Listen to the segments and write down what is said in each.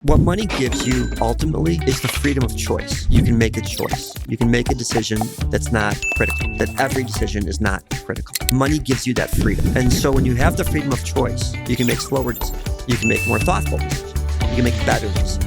What money gives you ultimately is the freedom of choice. You can make a choice. You can make a decision that's not critical, that every decision is not critical. Money gives you that freedom. And so when you have the freedom of choice, you can make slower decisions. You can make more thoughtful decisions. You can make better decisions.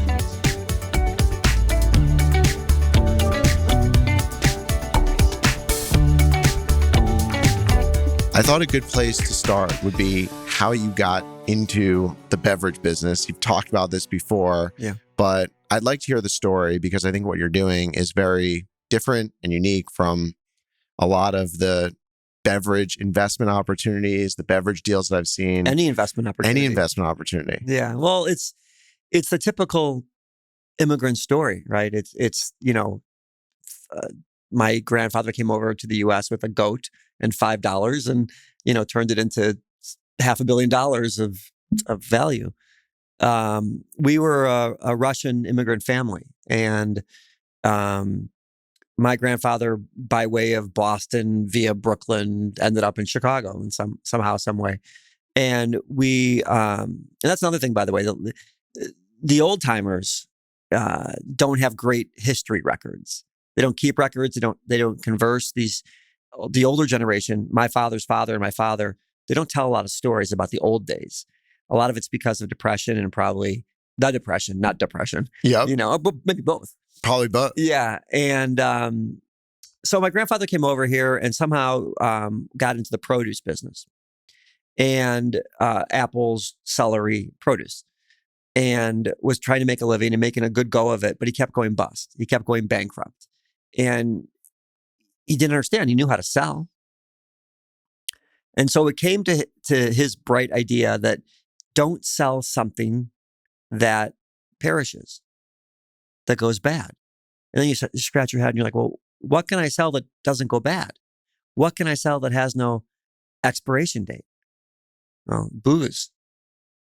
I thought a good place to start would be how you got into the beverage business. You've talked about this before, but I'd like to hear the story because I think what you're doing is very different and unique from a lot of the beverage investment opportunities, the beverage deals that I've seen. Any investment opportunity. Yeah. Well, it's the typical immigrant story, right? It's my grandfather came over to the U.S. with a goat and $5 and, turned it into $500 million of value. We were a Russian immigrant family, and my grandfather, by way of Boston via Brooklyn, ended up in Chicago in somehow, some way. And and that's another thing, by the way, the old timers don't have great history records. They don't keep records. They don't converse. The older generation, my father's father and my father, they don't tell a lot of stories about the old days. A lot of it's because of depression and probably not depression. Yeah. But maybe both. Probably both. Yeah. And so my grandfather came over here and somehow got into the produce business and apples, celery, produce, and was trying to make a living and making a good go of it. But he kept going bust. He kept going bankrupt. And he didn't understand. He knew how to sell. And so it came to his bright idea that don't sell something that perishes, that goes bad. And then you scratch your head and you're like, well, what can I sell that doesn't go bad? What can I sell that has no expiration date? Well, booze,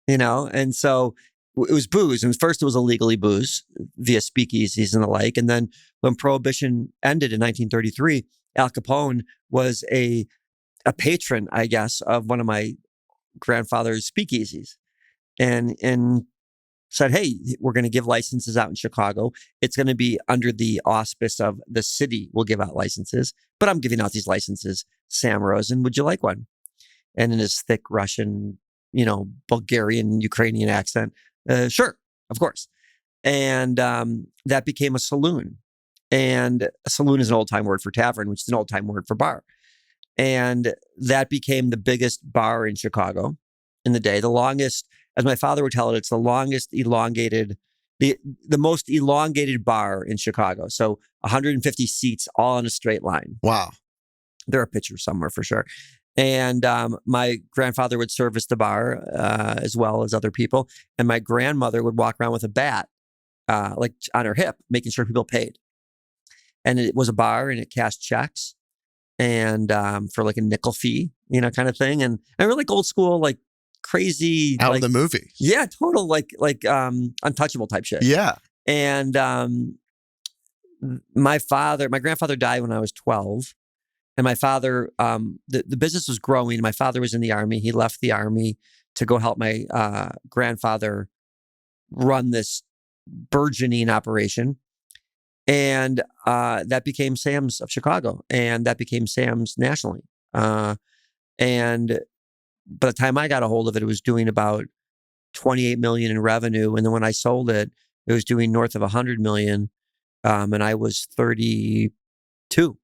And so it was booze. And first it was illegally booze via speakeasies and the like. And then when Prohibition ended in 1933, Al Capone was a patron, I guess, of one of my grandfather's speakeasies and said, hey, we're going to give licenses out in Chicago. It's going to be under the auspice of the city will give out licenses, but I'm giving out these licenses. Sam Rosen, would you like one? And in his thick Russian, Bulgarian, Ukrainian accent, sure, of course. And that became a saloon. And a saloon is an old-time word for tavern, which is an old-time word for bar. And that became the biggest bar in Chicago in the day. The longest, as my father would tell it, it's the longest elongated, the most elongated bar in Chicago. So 150 seats all in a straight line. Wow. There are pictures somewhere for sure. And my grandfather would service the bar as well as other people. And my grandmother would walk around with a bat, like on her hip, making sure people paid. And it was a bar and it cashed checks and for like a nickel fee, kind of thing. And really like old school, like crazy. Out like, of the movie. Yeah, total like Untouchable type shit. Yeah. And my grandfather died when I was 12. And my father, the business was growing. My father was in the Army. He left the Army to go help my grandfather run this burgeoning operation. And that became Sam's of Chicago. And that became Sam's nationally. And by the time I got a hold of it, it was doing about 28 million in revenue. And then when I sold it, it was doing north of 100 million. And I was 32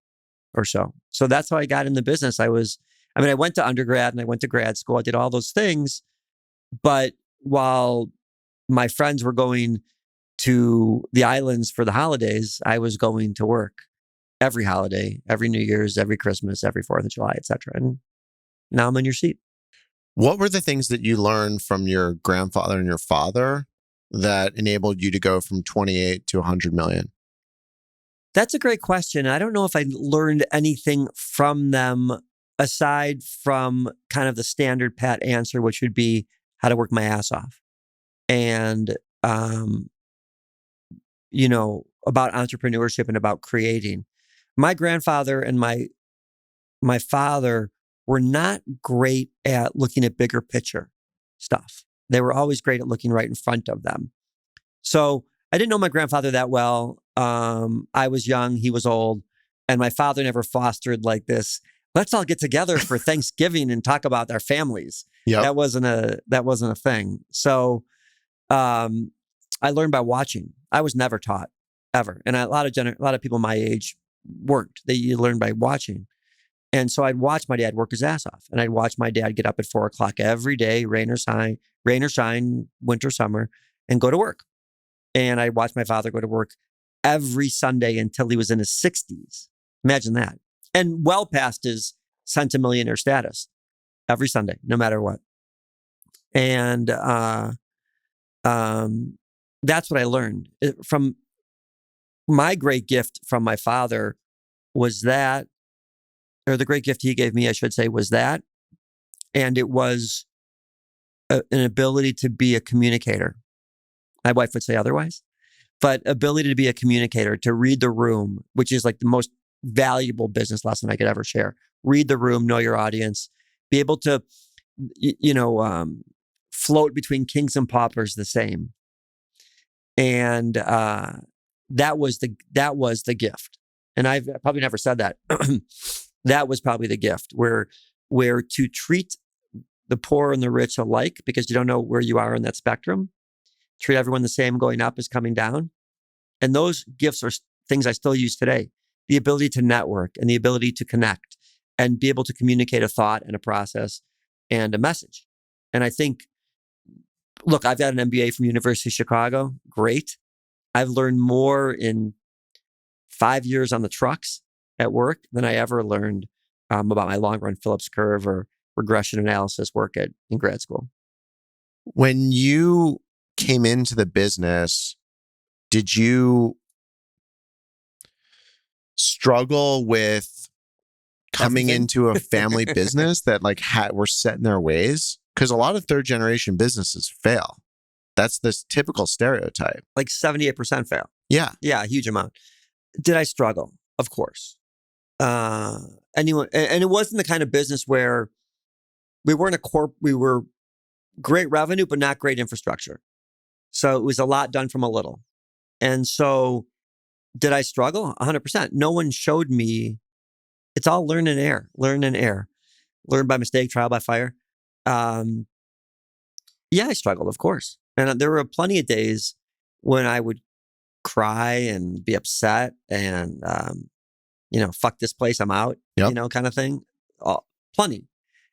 or so. So that's how I got in the business. I went to undergrad and I went to grad school. I did all those things. But while my friends were going to the islands for the holidays, I was going to work every holiday, every New Year's, every Christmas, every 4th of July, etc. And now I'm in your seat. What were the things that you learned from your grandfather and your father that enabled you to go from 28 to 100 million? That's a great question. I don't know if I learned anything from them aside from kind of the standard pat answer, which would be how to work my ass off. And, about entrepreneurship and about creating. My grandfather and my father were not great at looking at bigger picture stuff. They were always great at looking right in front of them. So I didn't know my grandfather that well. I was young, he was old, and my father never fostered like this. Let's all get together for Thanksgiving and talk about our families. Yep. That wasn't a thing. So I learned by watching. I was never taught ever, and a lot of people my age weren't. You learned by watching. And so I'd watch my dad work his ass off, and I'd watch my dad get up at 4:00 every day, rain or shine, winter, summer, and go to work. And I'd watch my father go to work every Sunday until he was in his 60s. Imagine that. And well past his centimillionaire status every Sunday, no matter what. And that's what I learned from my great gift from my father was that, or the great gift he gave me, I should say, was that. And it was an ability to be a communicator. My wife would say otherwise, but ability to be a communicator, to read the room, which is like the most valuable business lesson I could ever share. Read the room, know your audience, be able to, float between kings and paupers the same. And that was the gift. And I've probably never said that. That was probably the gift, where to treat the poor and the rich alike, because you don't know where you are in that spectrum. Treat everyone the same, going up is coming down. And those gifts are things I still use today. The ability to network and the ability to connect and be able to communicate a thought and a process and a message. And I think, look, I've got an MBA from University of Chicago. Great. I've learned more in 5 years on the trucks at work than I ever learned about my long run Phillips curve or regression analysis work in grad school. When you came into the business, did you struggle with coming into a family business that were set in their ways? Because a lot of third generation businesses fail. That's this typical stereotype. Like 78% fail. Yeah. Yeah, a huge amount. Did I struggle? Of course. And it wasn't the kind of business where we weren't we were great revenue, but not great infrastructure. So it was a lot done from a little. And so did I struggle? 100%. No one showed me. It's all learn and error. Learn by mistake, trial by fire. Yeah, I struggled, of course. And there were plenty of days when I would cry and be upset and, fuck this place, I'm out, kind of thing. Plenty.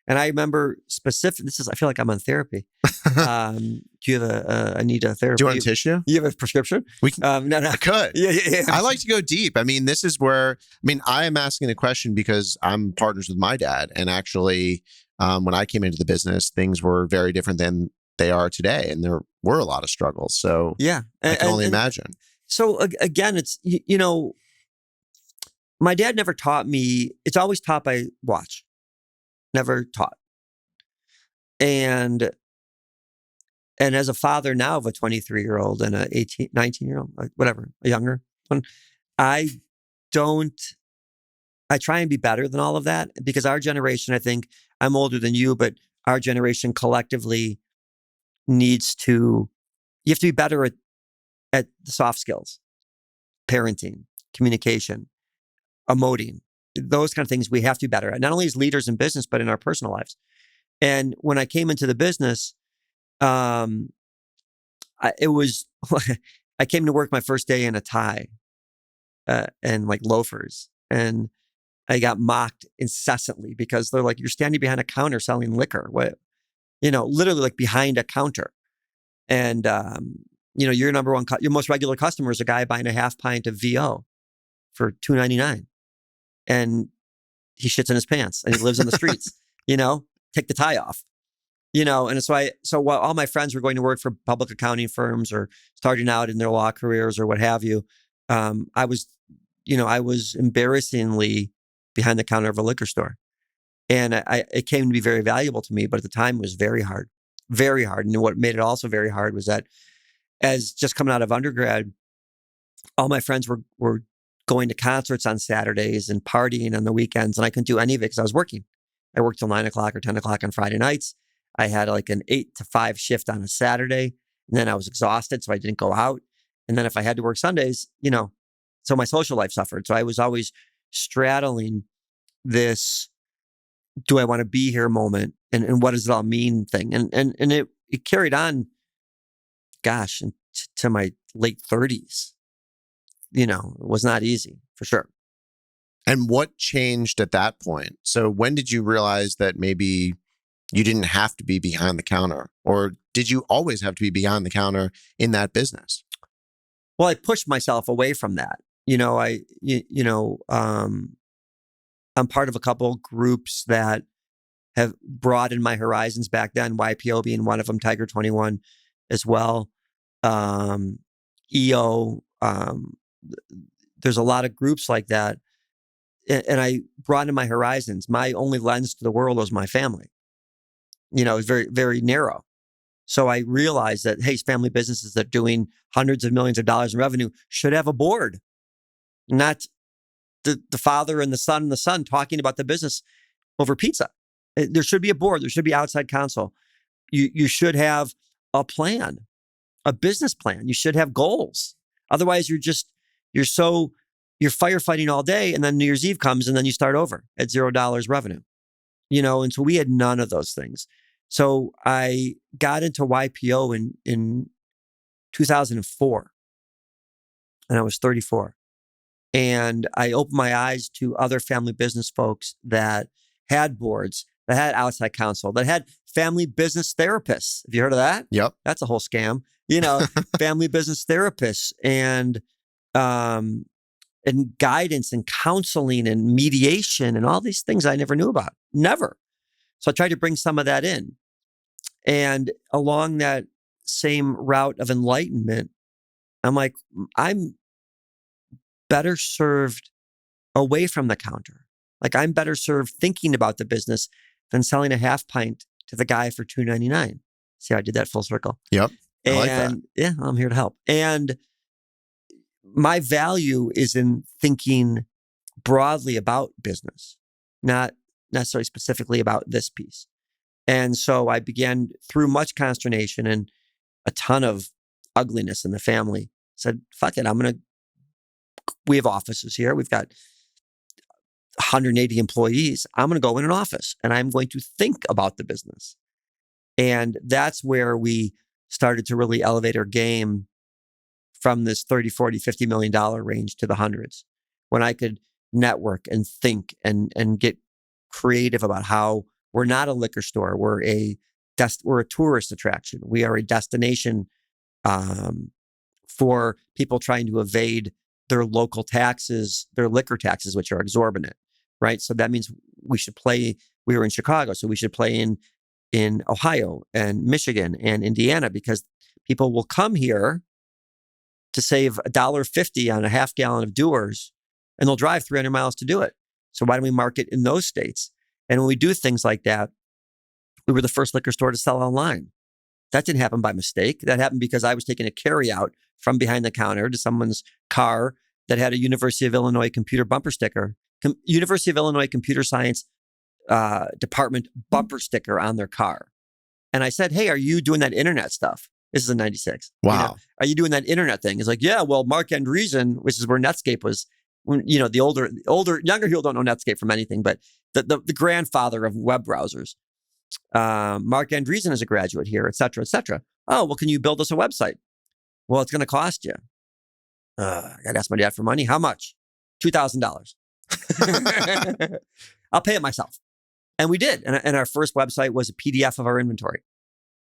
And I remember I feel like I'm on therapy. Do you have I need a therapy. Do you want a tissue? You have a prescription? We can, no. I could. Yeah. I like to go deep. I mean, this is where, I am asking the question because I'm partners with my dad. And actually, when I came into the business, things were very different than they are today. And there were a lot of struggles. So yeah, I can only imagine. So again, it's, my dad never taught me. It's always taught by watch. Never taught. And as a father now of a 23-year-old and a 19-year-old, whatever, a younger one, I try and be better than all of that, because our generation, I think, I'm older than you, but our generation collectively you have to be better at the soft skills, parenting, communication, emoting. Those kind of things we have to be better at, not only as leaders in business, but in our personal lives. And when I came into the business, I came to work my first day in a tie and loafers. And I got mocked incessantly because they're like, you're standing behind a counter selling liquor. What, literally behind a counter. And, your your most regular customer is a guy buying a half pint of VO for $2.99. And he shits in his pants and he lives on the streets, take the tie off, and so while all my friends were going to work for public accounting firms or starting out in their law careers or what have you, I was embarrassingly behind the counter of a liquor store. And it came to be very valuable to me, but at the time it was very hard. And what made it also very hard was that as just coming out of undergrad, all my friends were going to concerts on Saturdays and partying on the weekends. And I couldn't do any of it because I was working. I worked till 9 o'clock or 10 o'clock on Friday nights. I had an 8 to 5 shift on a Saturday. And then I was exhausted, so I didn't go out. And then if I had to work Sundays, so my social life suffered. So I was always straddling this, do I want to be here moment, and what does it all mean thing. And it carried on, gosh, to my late 30s. It was not easy, for sure. And what changed at that point? So when did you realize that maybe you didn't have to be behind the counter? Or did you always have to be behind the counter in that business? Well, I pushed myself away from that. I'm part of a couple groups that have broadened my horizons back then, YPO being one of them, Tiger 21 as well. EO, there's a lot of groups like that. And I broadened my horizons. My only lens to the world was my family. It was very, very narrow. So I realized that, hey, family businesses that are doing hundreds of millions of dollars in revenue should have a board, not the father and the son talking about the business over pizza. There should be a board. There should be outside counsel. You should have a plan, a business plan. You should have goals. Otherwise, you're firefighting all day, and then New Year's Eve comes, and then you start over at $0 revenue. And so we had none of those things. So I got into YPO in 2004, and I was 34. And I opened my eyes to other family business folks that had boards, that had outside counsel, that had family business therapists. Have you heard of that? Yep. That's a whole scam. Family business therapists and guidance and counseling and mediation and all these things I never knew about. Never. So I tried to bring some of that in. And along that same route of enlightenment, I'm like, I'm better served away from the counter. Like, I'm better served thinking about the business than selling a half pint to the guy for $2.99. See how I did that full circle? Yep. I like that. Yeah, I'm here to help. And my value is in thinking broadly about business, not necessarily specifically about this piece. And so I began, through much consternation and a ton of ugliness in the family, said, fuck it, we have offices here. We've got 180 employees. I'm going to go in an office and I'm going to think about the business. And that's where we started to really elevate our game from this 30, 40, $50 million range to the hundreds, when I could network and think and get creative about how we're not a liquor store. We're a tourist attraction. We are a destination for people trying to evade their local taxes, their liquor taxes, which are exorbitant, right? So that means we were in Chicago, so we should play in Ohio and Michigan and Indiana, because people will come here to save $1.50 on a half gallon of Dewar's, and they'll drive 300 miles to do it. So why don't we market in those states? And when we do things like that, we were the first liquor store to sell online. That didn't happen by mistake. That happened because I was taking a carryout from behind the counter to someone's car that had a University of Illinois computer bumper sticker, University of Illinois computer science department bumper sticker on their car. And I said, hey, are you doing that internet stuff? This is in 96. Wow. Are you doing that internet thing? It's like, yeah, well, Mark Andreessen, which is where Netscape was, the younger people don't know Netscape from anything, but the grandfather of web browsers. Mark Andreessen is a graduate here, et cetera, et cetera. Oh, well, can you build us a website? Well, it's going to cost you. I got to ask my dad for money. How much? $2,000. I'll pay it myself. And we did. And our first website was a PDF of our inventory.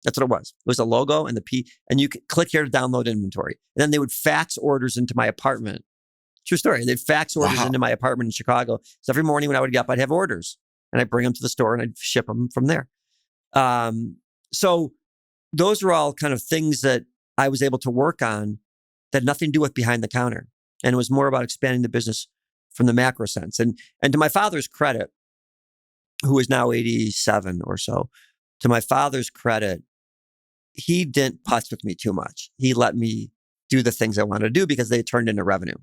That's what it was. It was a logo and and you could click here to download inventory. And then they would fax orders into my apartment. True story. They'd fax orders into my apartment in Chicago. So every morning when I would get up, I'd have orders and I'd bring them to the store and I'd ship them from there. So those are all kind of things that I was able to work on that had nothing to do with behind the counter. And it was more about expanding the business from the macro sense. And to my father's credit, who is now 87 or so, to my father's credit, he didn't putz with me too much. He let me do the things I wanted to do because they turned into revenue.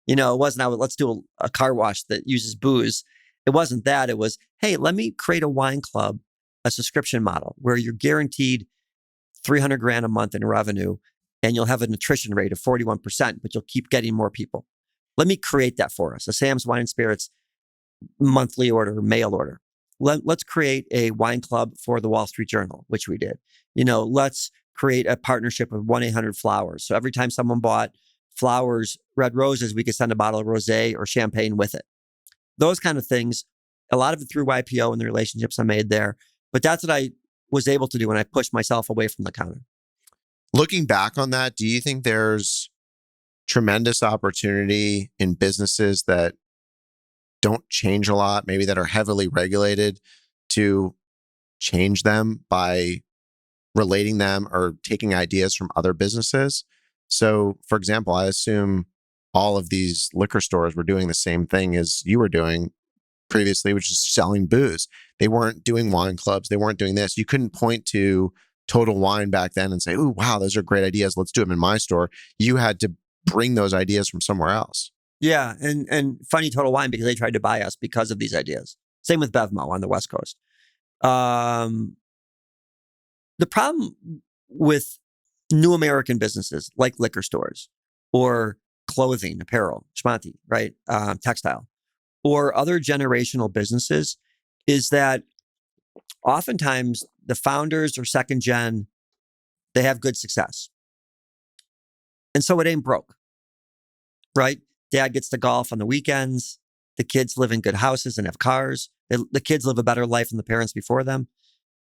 It wasn't, let's do a car wash that uses booze. It wasn't that. It was, hey, let me create a wine club, a subscription model where you're guaranteed $300 grand a month in revenue, and you'll have an attrition rate of 41%, but you'll keep getting more people. Let me create that for us. A Sam's Wine and Spirits monthly order, mail order. Let's create a wine club for the Wall Street Journal, which we did. Let's create a partnership with 1-800-Flowers. So every time someone bought flowers, red roses, we could send a bottle of rosé or champagne with it. Those kind of things, a lot of it through YPO and the relationships I made there. But that's what I was able to do when I pushed myself away from the counter. Looking back on that, do you think there's tremendous opportunity in businesses that don't change a lot, maybe that are heavily regulated, to change them by relating them or taking ideas from other businesses? So, for example, I assume all of these liquor stores were doing the same thing as you were doing previously, which is selling booze. They weren't doing wine clubs. They weren't doing this. You couldn't point to Total Wine back then and say, "Oh, wow, those are great ideas. Let's do them in my store." You had to bring those ideas from somewhere else. Yeah, and funny Total Wine, because they tried to buy us because of these ideas. Same with BevMo on the West Coast. The problem with new American businesses like liquor stores or clothing, apparel, schmanti, right, textile, or other generational businesses is that oftentimes the founders or second gen, they have good success. And so it ain't broke, right? Dad gets to golf on the weekends. The kids live in good houses and have cars. The kids live a better life than the parents before them.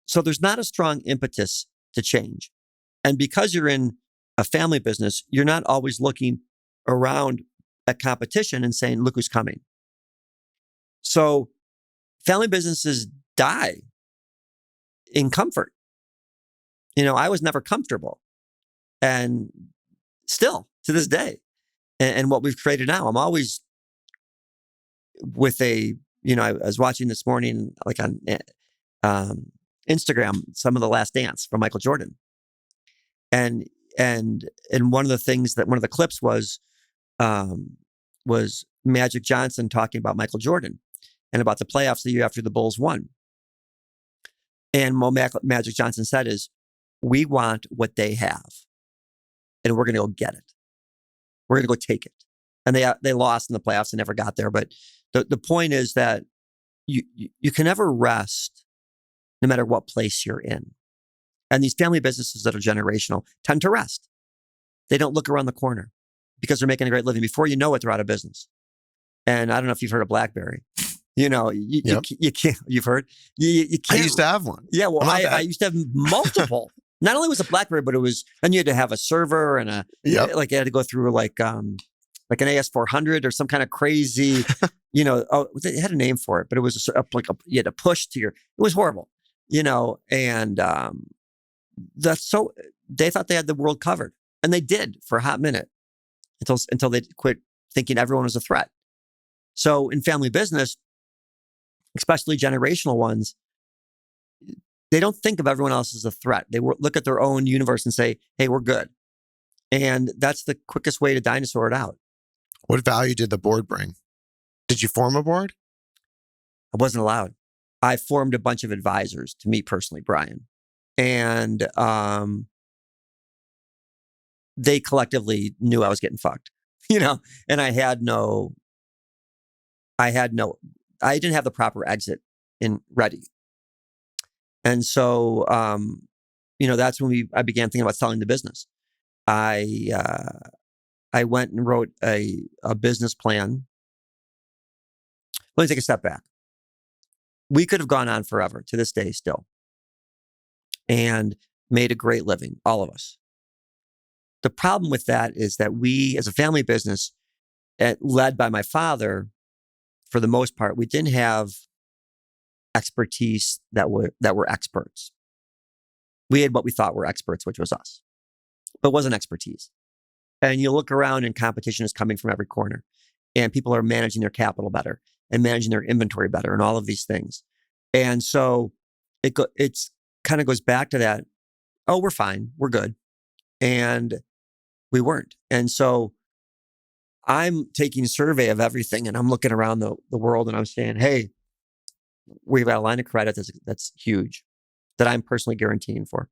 So there's not a strong impetus to change. And because you're in a family business, you're not always looking around at competition and saying, look who's coming. So family businesses die in comfort. I was never comfortable. And still to this day. And what we've created now, I'm always with I was watching this morning, like on Instagram, some of The Last Dance from Michael Jordan. And one of the clips was Magic Johnson talking about Michael Jordan and about the playoffs the year after the Bulls won. And what Magic Johnson said is, we want what they have, and we're going to go get it. We're going to go take it. And they lost in the playoffs and never got there. But the point is that you can never rest no matter what place you're in. And these family businesses that are generational tend to rest. They don't look around the corner because they're making a great living. Before you know it, they're out of business. And I don't know if you've heard of BlackBerry. You can't, you've heard? You can't. I used to have one. Yeah, well, I used to have multiple. Not only was it BlackBerry, but then you had to have a server and like you had to go through like an AS400 or some kind of crazy, they had a name for it, but it was you had to push to it was horrible, and they thought they had the world covered, and they did for a hot minute until they quit thinking everyone was a threat. So in family business, especially generational ones, they don't think of everyone else as a threat. They look at their own universe and say, hey, we're good. And that's the quickest way to dinosaur it out. What value did the board bring? Did you form a board? I wasn't allowed. I formed a bunch of advisors to me personally, Brian. And they collectively knew I was getting fucked, and I didn't have the proper exit ready. And so, that's when I began thinking about selling the business. I went and wrote a business plan. Let me take a step back. We could have gone on forever, to this day still, and made a great living, all of us. The problem with that is that we, as a family business, led by my father, for the most part, we didn't have expertise that were experts. We had what we thought were experts, which was us, but it wasn't expertise. And you look around and competition is coming from every corner, and people are managing their capital better and managing their inventory better and all of these things. And so it's kind of goes back to that. Oh, we're fine. We're good. And we weren't. And so I'm taking a survey of everything, and I'm looking around the world, and I'm saying, hey, we've got a line of credit that's huge that I'm personally guaranteeing for.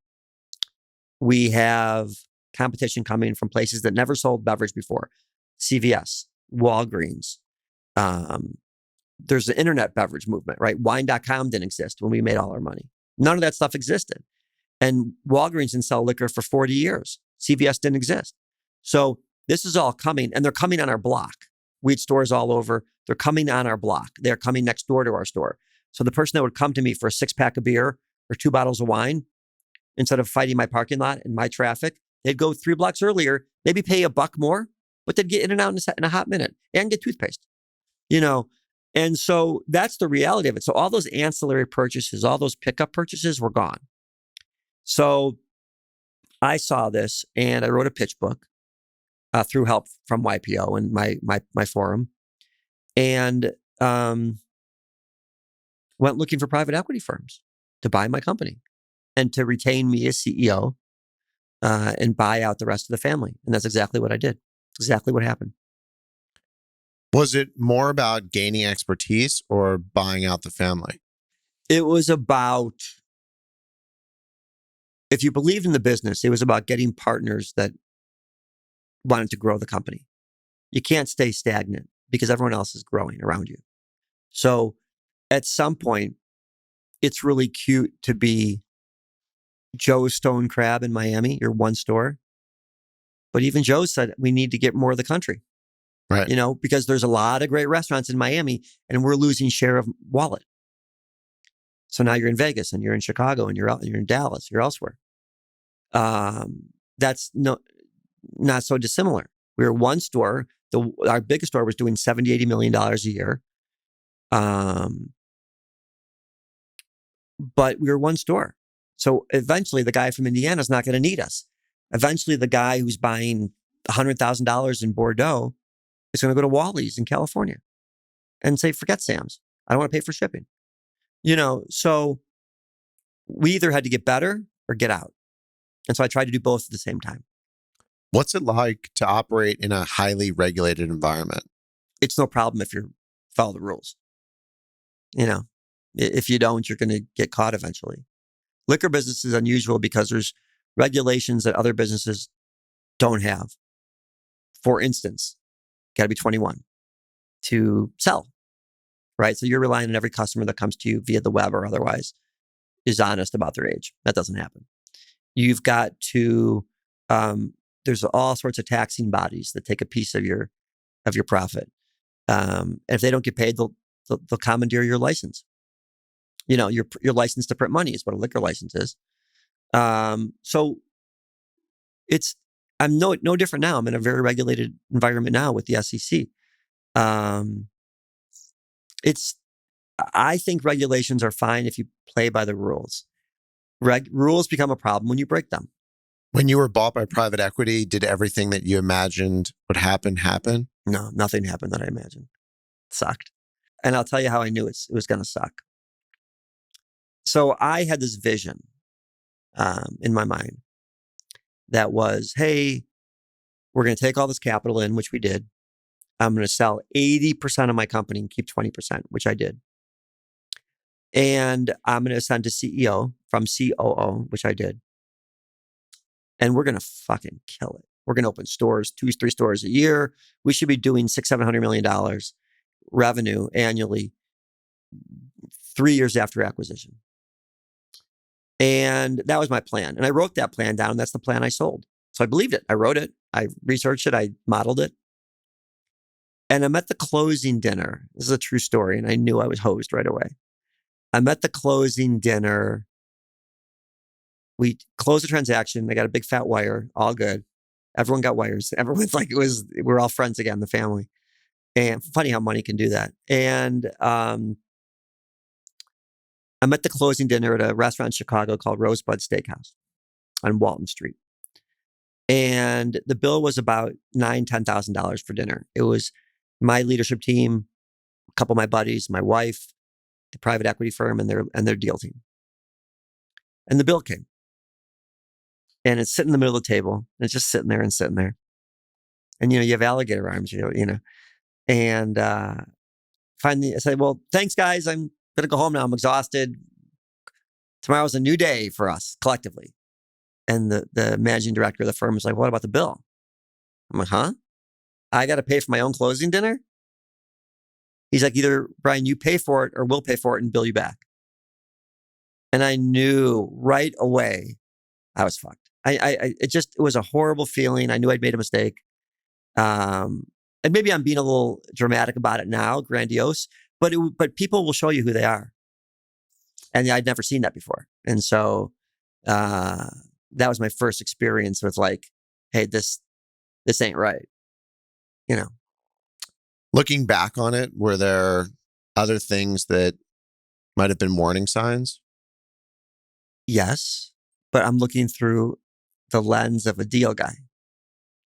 We have competition coming from places that never sold beverage before. CVS, Walgreens. There's an internet beverage movement, right? Wine.com didn't exist when we made all our money. None of that stuff existed. And Walgreens didn't sell liquor for 40 years. CVS didn't exist. So this is all coming, and they're coming on our block. Weed stores all over. They're coming on our block. They're coming next door to our store. So the person that would come to me for a 6-pack of beer or 2 bottles of wine, instead of fighting my parking lot and my traffic, they'd go 3 blocks earlier, maybe pay $1 more, but they'd get in and out in a hot minute and get toothpaste, And so that's the reality of it. So all those ancillary purchases, all those pickup purchases were gone. So I saw this and I wrote a pitch book through help from YPO and my forum, and went looking for private equity firms to buy my company and to retain me as CEO and buy out the rest of the family. And that's exactly what I did. Exactly what happened. Was it more about gaining expertise or buying out the family? It was about, if you believed in the business, it was about getting partners that wanted to grow the company. You can't stay stagnant because everyone else is growing around you. So at some point, it's really cute to be Joe Stone Crab in Miami, your one store. But even Joe said, we need to get more of the country. Right. Because there's a lot of great restaurants in Miami and we're losing share of wallet. So now you're in Vegas and you're in Chicago and you're in Dallas, you're elsewhere. That's not so dissimilar. We were one store. Our biggest store was doing $70, $80 million a year. But we were one store. So eventually the guy from Indiana is not going to need us. Eventually the guy who's buying $100,000 in Bordeaux is going to go to Wally's in California and say, forget Sam's. I don't want to pay for shipping. So we either had to get better or get out. And so I tried to do both at the same time. What's it like to operate in a highly regulated environment? It's no problem if you follow the rules. If you don't, you're going to get caught eventually. Liquor business is unusual because there's regulations that other businesses don't have. For instance, got to be 21 to sell, right? So you're relying on every customer that comes to you via the web or otherwise is honest about their age. That doesn't happen. You've got to, there's all sorts of taxing bodies that take a piece of your profit. If they don't get paid, they'll commandeer your license. Your license to print money is what a liquor license is. So I'm no different now. I'm in a very regulated environment now with the SEC. I think regulations are fine if you play by the rules. Rules become a problem when you break them. When you were bought by private equity, did everything that you imagined would happen? No, nothing happened that I imagined. It sucked. And I'll tell you how I knew it was going to suck. So I had this vision in my mind that was, hey, we're going to take all this capital in, which we did. I'm going to sell 80% of my company and keep 20%, which I did. And I'm going to ascend to CEO from COO, which I did. And we're going to fucking kill it. We're going to open stores, 2-3 stores a year. We should be doing $600-700 million revenue annually 3 years after acquisition. And that was my plan. And I wrote that plan down. That's the plan I sold. So I believed it. I wrote it. I researched it. I modeled it. And I'm at the closing dinner. This is a true story. And I knew I was hosed right away. I'm at the closing dinner. We closed the transaction. I got a big fat wire. All good. Everyone got wires. Everyone's like, we're all friends again, the family. And funny how money can do that. And I'm at the closing dinner at a restaurant in Chicago called Rosebud Steakhouse on Walton Street. And the bill was about $9,000-10,000 for dinner. It was my leadership team, a couple of my buddies, my wife, the private equity firm, and their deal team. And the bill came. And it's sitting in the middle of the table. And it's just sitting there. And, you have alligator arms, And finally I said, well, thanks, guys. I'm going to go home now. I'm exhausted. Tomorrow's a new day for us collectively. And the managing director of the firm was like, what about the bill? I'm like, huh? I got to pay for my own closing dinner? He's like, either, Brian, you pay for it or we'll pay for it and bill you back. And I knew right away I was fucked. It was a horrible feeling. I knew I'd made a mistake. And maybe I'm being a little dramatic about it now, grandiose, but people will show you who they are. And I'd never seen that before. And so that was my first experience with like, hey, this ain't right. You know. Looking back on it, were there other things that might have been warning signs? Yes, but I'm looking through the lens of a deal guy.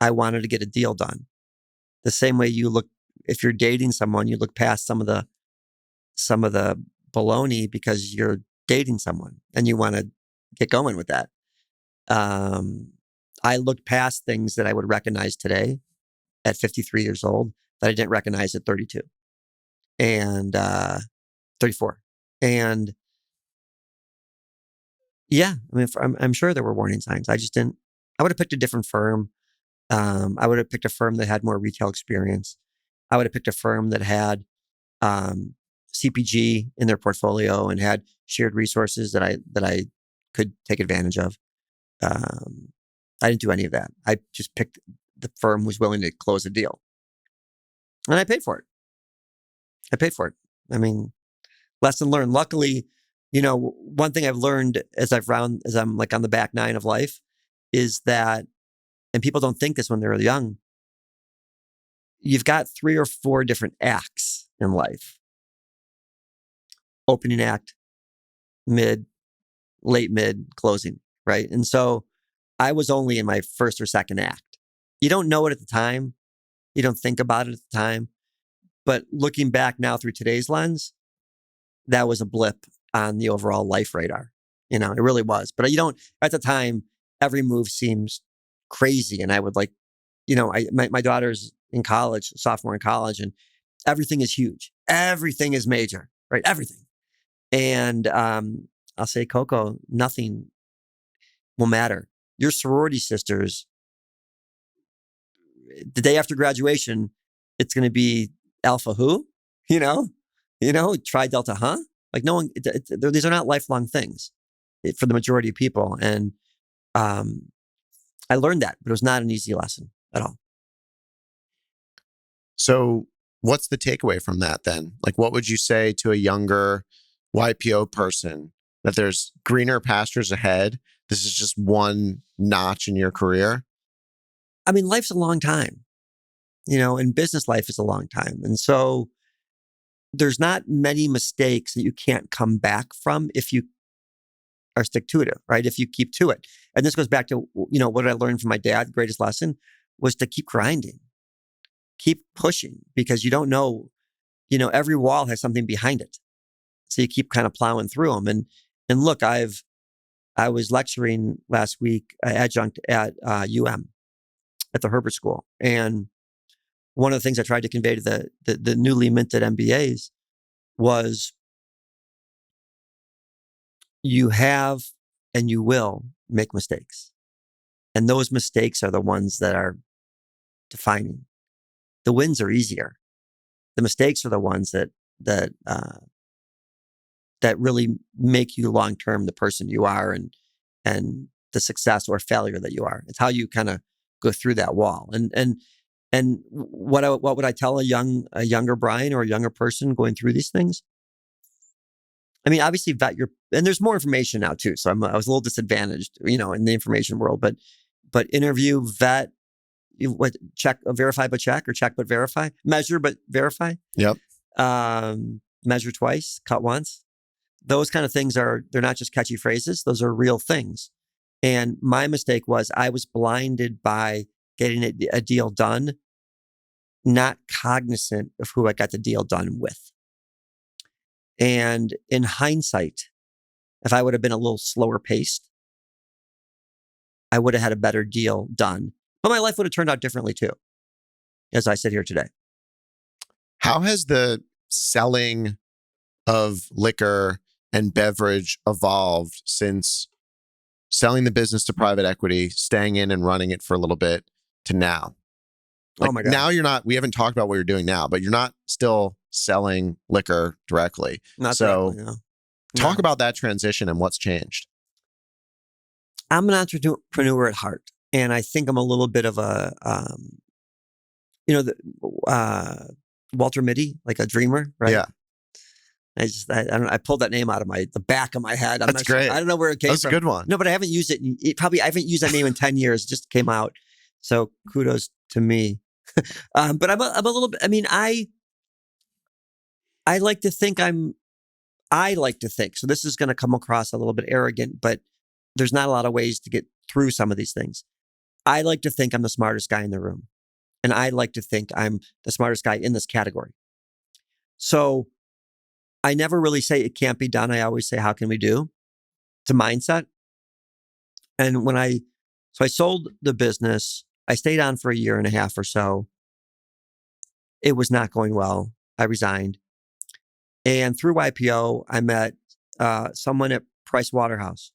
I wanted to get a deal done. The same way you look, if you're dating someone, you look past some of the baloney because you're dating someone and you want to get going with that. I looked past things that I would recognize today at 53 years old that I didn't recognize at 32 and 34. And yeah, I mean, I'm sure there were warning signs. I just didn't. I would have picked a different firm. I would have picked a firm that had more retail experience. I would have picked a firm that had CPG in their portfolio and had shared resources that I could take advantage of. I didn't do any of that. I just picked the firm who was willing to close a deal, and I paid for it. I mean, lesson learned. Luckily, one thing I've learned as I'm like on the back nine of life is that, and people don't think this when they're young, you've got 3 or 4 different acts in life. Opening act, mid, late mid, closing, right? And so I was only in my first or second act. You don't know it at the time. You don't think about it at the time. But looking back now through today's lens, that was a blip on the overall life radar. It really was. But at the time, every move seems crazy. And I would like, my daughter's in college, sophomore in college, and everything is huge. Everything is major, right? Everything. And I'll say, Coco, nothing will matter. Your sorority sisters, the day after graduation, it's going to be Alpha who? Tri Delta, huh? Like no one, these are not lifelong things for the majority of people. And I learned that, but it was not an easy lesson at all. So what's the takeaway from that then? Like, what would you say to a younger YPO person that there's greener pastures ahead? This is just one notch in your career. I mean, life's a long time, and business life is a long time. And so there's not many mistakes that you can't come back from if you are stick to it, right? If you keep to it. And this goes back to, what I learned from my dad. The greatest lesson was to keep grinding, keep pushing, because you don't know, every wall has something behind it. So you keep kind of plowing through them. And look, I was lecturing last week, adjunct at UM at the Herbert School. And one of the things I tried to convey to the newly minted MBAs was you have and you will make mistakes. And those mistakes are the ones that are defining. The wins are easier. The mistakes are the ones that really make you long-term the person you are and the success or failure that you are. It's how you kind of go through that wall. And what would I tell a younger Brian or a younger person going through these things? I mean, obviously vet and there's more information now too. So I was a little disadvantaged, in the information world, but interview, vet, check, verify but check, or check but verify, measure but verify. Yep. Measure twice, cut once. Those kind of things they're not just catchy phrases. Those are real things. And my mistake was I was blinded by getting a deal done, not cognizant of who I got the deal done with. And in hindsight, if I would have been a little slower paced, I would have had a better deal done. But my life would have turned out differently too, as I sit here today. How has the selling of liquor and beverage evolved since selling the business to private equity, staying in and running it for a little bit, to now. Oh my God. Now you're not, we haven't talked about what you're doing now, but you're not still selling liquor directly. Not so directly, no. Talk about that transition and what's changed. I'm an entrepreneur at heart. And I think I'm a little bit of a, Walter Mitty, like a dreamer, right? Yeah. I pulled that name out of the back of my head. That's great. I don't know where it came from. That's a good one. No, but I haven't used it. I haven't used that name in 10 years. It just came out. So kudos to me. But I'm a little bit, I like to think so this is going to come across a little bit arrogant, but there's not a lot of ways to get through some of these things. I like to think I'm the smartest guy in the room. And I like to think I'm the smartest guy in this category. So I never really say it can't be done. I always say, how can we do? It's a mindset. And so I sold the business. I stayed on for a year and a half or so. It was not going well. I resigned. And through IPO, I met someone at Price Waterhouse,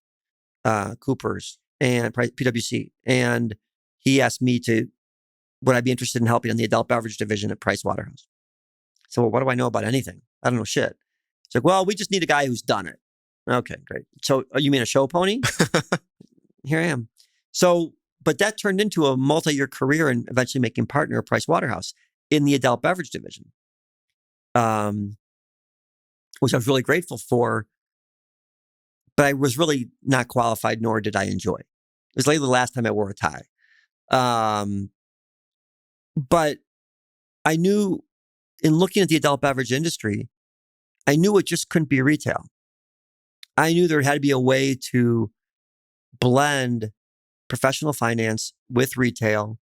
Coopers, and PwC. And he asked me would I be interested in helping on the adult beverage division at Price Waterhouse? So, well, what do I know about anything? I don't know shit. It's like, well, we just need a guy who's done it. Okay, great. So, you mean a show pony? Here I am. So, but that turned into a multi-year career and eventually making partner at Price Waterhouse in the adult beverage division, which I was really grateful for. But I was really not qualified, nor did I enjoy. It was like the last time I wore a tie. But I knew, in looking at the adult beverage industry, I knew it just couldn't be retail. I knew there had to be a way to blend professional finance with retail,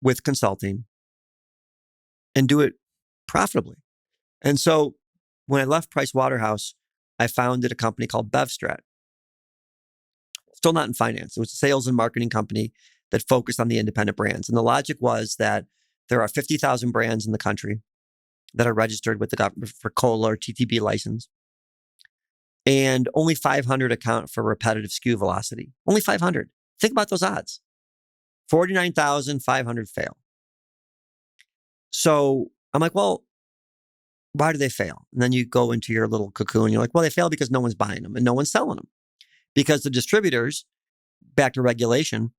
with consulting, and do it profitably. And so when I left Price Waterhouse, I founded a company called BevStrat. Still not in finance. It was a sales and marketing company that focused on the independent brands. And the logic was that there are 50,000 brands in the country that are registered with the government for COLA or TTB license. And only 500 account for repetitive SKU velocity. Only 500. Think about those odds. 49,500 fail. So I'm like, well, why do they fail? And then you go into your little cocoon. You're like, well, they fail because no one's buying them and no one's selling them. Because the distributors, back to regulation,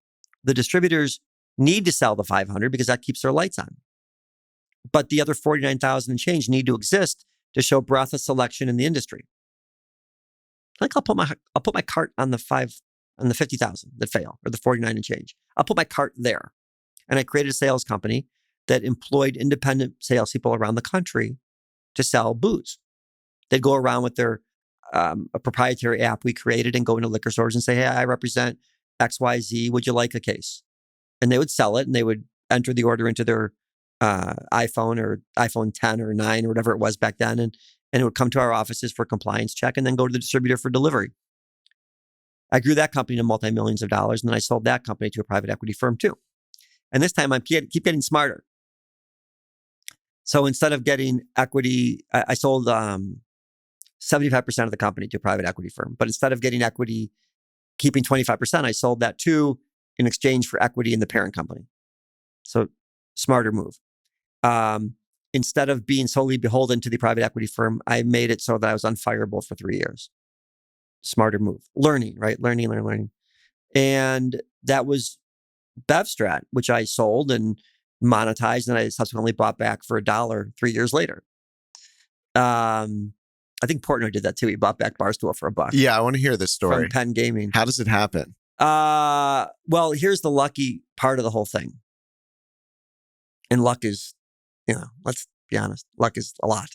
the distributors need to sell the 500 because that keeps their lights on. But the other 49,000 and change need to exist to show breadth of selection in the industry. Like I'll put my cart on the 50,000 that fail, or the 49 and change. I'll put my cart there. And I created a sales company that employed independent salespeople around the country to sell booze. They'd go around with their a proprietary app we created and go into liquor stores and say, hey, I represent XYZ. Would you like a case? And they would sell it and they would enter the order into their iPhone or iPhone 10 or 9 or whatever it was back then. And it would come to our offices for compliance check and then go to the distributor for delivery. I grew that company to multi-millions of dollars. And then I sold that company to a private equity firm too. And this time I keep getting smarter. So instead of getting equity, I sold 75% of the company to a private equity firm. But instead of getting equity, keeping 25%, I sold that too in exchange for equity in the parent company. So smarter move. Instead of being solely beholden to the private equity firm, I made it so that I was unfireable for 3 years. Smarter move. Learning, right? Learning. And that was BevStrat, which I sold and monetized, and I subsequently bought back for $1 3 years later. I think Portnoy did that too. He bought back Barstool for $1. Yeah, I want to hear this story. From Penn Gaming. How does it happen? Well, here's the lucky part of the whole thing. And luck is, let's be honest, luck is a lot.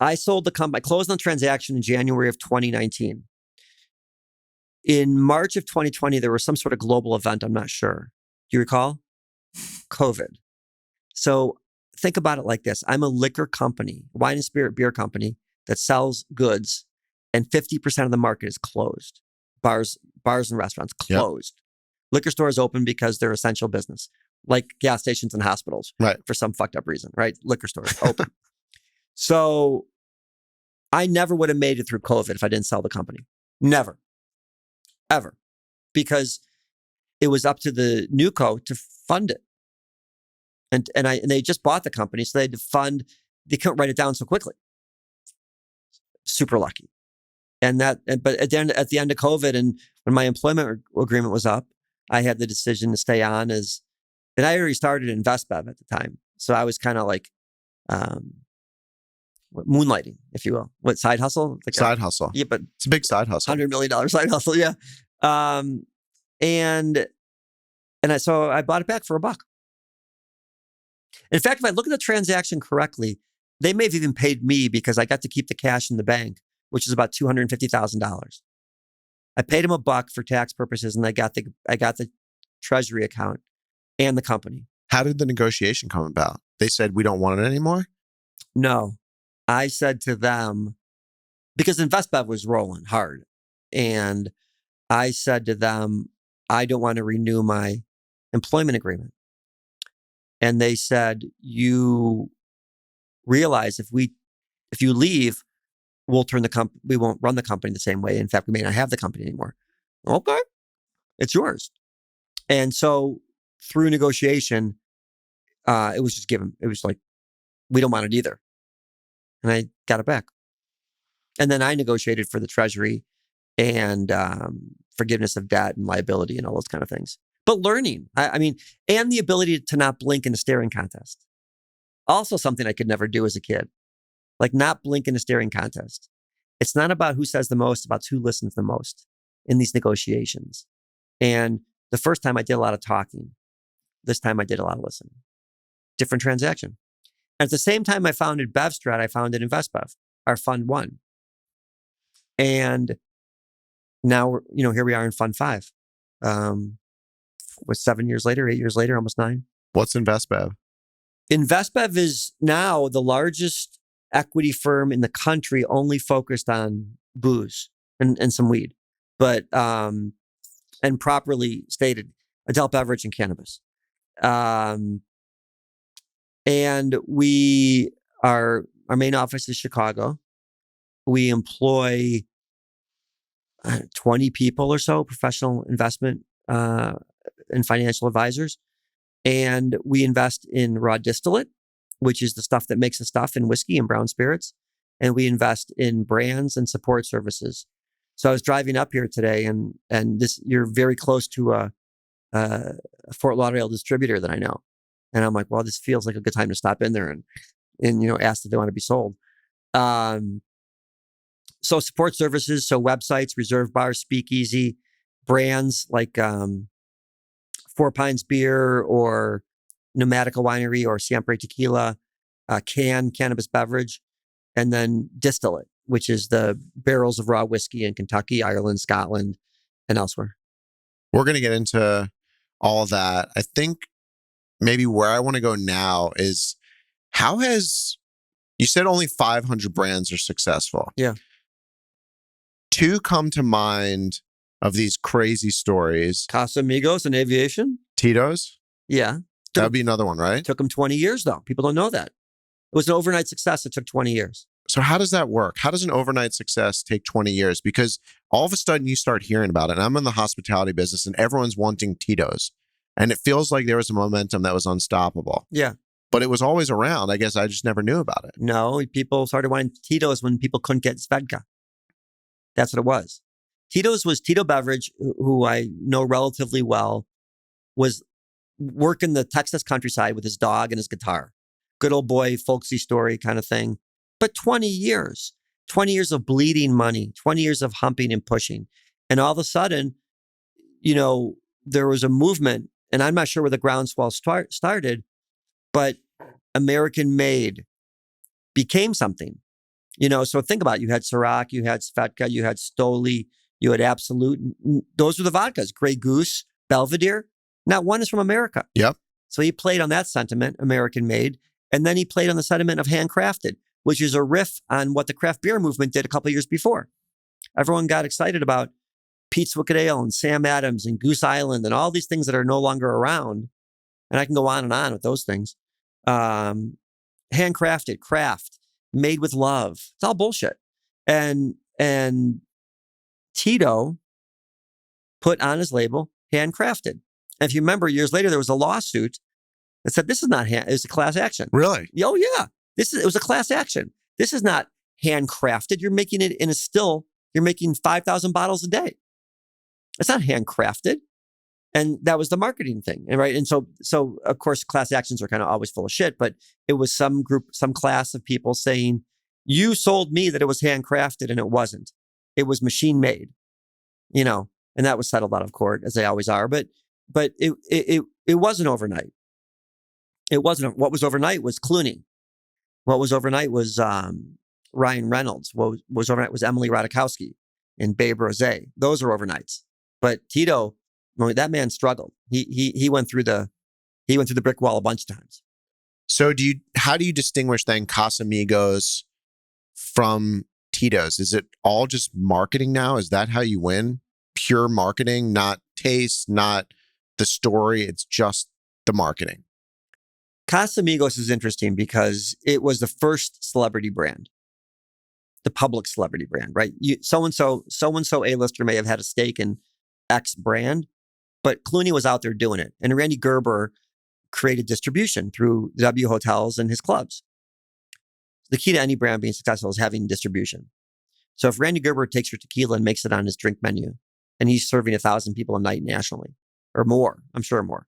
I sold the company, I closed on the transaction in January of 2019. In March of 2020, there was some sort of global event, I'm not sure. Do you recall? COVID. So think about it like this. I'm a liquor company, wine and spirit beer company that sells goods, and 50% of the market is closed. Bars and restaurants closed. Yep. Liquor stores open because they're essential business, like gas stations and hospitals, right? For some fucked up reason, right? Liquor stores open. So I never would have made it through COVID if I didn't sell the company. Never. ever, because it was up to the NewCo to fund it. And they just bought the company, so they had to fund. They couldn't write it down so quickly. Super lucky. But at the end of COVID, and when my employment agreement was up, I had the decision to stay on and I already started InvestBev at the time, so I was kind of like moonlighting, if you will. What, side hustle? Like side hustle. Yeah, but it's a big side hustle. $100 million side hustle. Yeah. So I bought it back for $1. In fact, if I look at the transaction correctly, they may have even paid me because I got to keep the cash in the bank, which is about $250,000. I paid him $1 for tax purposes, and I got the treasury account and the company. How did the negotiation come about? They said, we don't want it anymore? No. I said to them, because InvestBev was rolling hard, and I said to them, I don't want to renew my employment agreement. And they said, you realize if you leave, we'll turn we won't run the company the same way. In fact, we may not have the company anymore. Okay, it's yours. And so through negotiation, it was just given. It was like, we don't want it either. And I got it back. And then I negotiated for the treasury and forgiveness of debt and liability and all those kind of things. But learning, and the ability to not blink in a staring contest. Also something I could never do as a kid. Like, not blink in a staring contest. It's not about who says the most, about who listens the most in these negotiations. And the first time I did a lot of talking. This time I did a lot of listening. Different transaction. And at the same time I founded BevStrat, I founded InvestBev, our Fund 1. And now, here we are in Fund 5. 7 years later, 8 years later, almost 9. What's InvestBev? InvestBev is now the largest equity firm in the country, only focused on booze and some weed, but and properly stated, adult beverage and cannabis. And our main office is Chicago. We employ 20 people or so, professional investment and financial advisors. And we invest in raw distillate, which is the stuff that makes the stuff in whiskey and brown spirits. And we invest in brands and support services. So I was driving up here today, and you're very close to a Fort Lauderdale distributor that I know. And I'm like, well, this feels like a good time to stop in there and ask if they want to be sold. So support services, so websites, reserve bars, speakeasy, brands like Four Pines Beer or Pneumatical Winery or Siempre Tequila, cannabis-beverage, and then distillate, which is the barrels of raw whiskey in Kentucky, Ireland, Scotland, and elsewhere. We're going to get into all of that. I think maybe where I want to go now is, you said only 500 brands are successful. Yeah. 2 come to mind of these crazy stories. Casamigos and aviation. Titos? Yeah. That would be another one, right? Took them 20 years, though. People don't know that. It was an overnight success. It took 20 years. So how does that work? How does an overnight success take 20 years? Because all of a sudden you start hearing about it. And I'm in the hospitality business and everyone's wanting Titos. And it feels like there was a momentum that was unstoppable. Yeah. But it was always around. I guess I just never knew about it. No, people started wanting Titos when people couldn't get Svedka. That's what it was. Titos was Tito Beverage, who I know relatively well, was working the Texas countryside with his dog and his guitar. Good old boy, folksy story kind of thing. But 20 years of bleeding money, 20 years of humping and pushing. And all of a sudden, there was a movement, and I'm not sure where the groundswell started, but American made became something. So think about it. You had Ciroc, you had Svedka, you had Stoli, you had Absolute. Those were the vodkas. Grey Goose, Belvedere. Not one is from America. Yep. So he played on that sentiment, American made. And then he played on the sentiment of handcrafted, which is a riff on what the craft beer movement did a couple of years before. Everyone got excited about Pete's Wicked Ale and Sam Adams and Goose Island and all these things that are no longer around. And I can go on and on with those things. Handcrafted, craft, made with love. It's all bullshit. And Tito put on his label, handcrafted. And if you remember, years later, there was a lawsuit that said this is not it's a class action. Really? Oh yeah, it was a class action. This is not handcrafted. You're making it in a still. You're making 5,000 bottles a day. It's not handcrafted. And that was the marketing thing, right? And so of course, class actions are kind of always full of shit. But it was some class of people saying, "You sold me that it was handcrafted, and it wasn't. It was machine made." And that was settled out of court, as they always are. But it wasn't overnight. It wasn't. What was overnight was Clooney. What was overnight was Ryan Reynolds. What was overnight was Emily Ratajkowski and Babe Rose. Those are overnights. But Tito, that man struggled. He went through the brick wall a bunch of times. So how do you distinguish then Casamigos from Titos? Is it all just marketing now? Is that how you win? Pure marketing, not taste, not the story. It's just the marketing. Casamigos is interesting because it was the first celebrity brand, the public celebrity brand, right? So-and-so A-lister may have had a stake in X brand, but Clooney was out there doing it. And Randy Gerber created distribution through W Hotels and his clubs. The key to any brand being successful is having distribution. So if Randy Gerber takes your tequila and makes it on his drink menu, and he's serving 1,000 people a night nationally, or more, I'm sure more,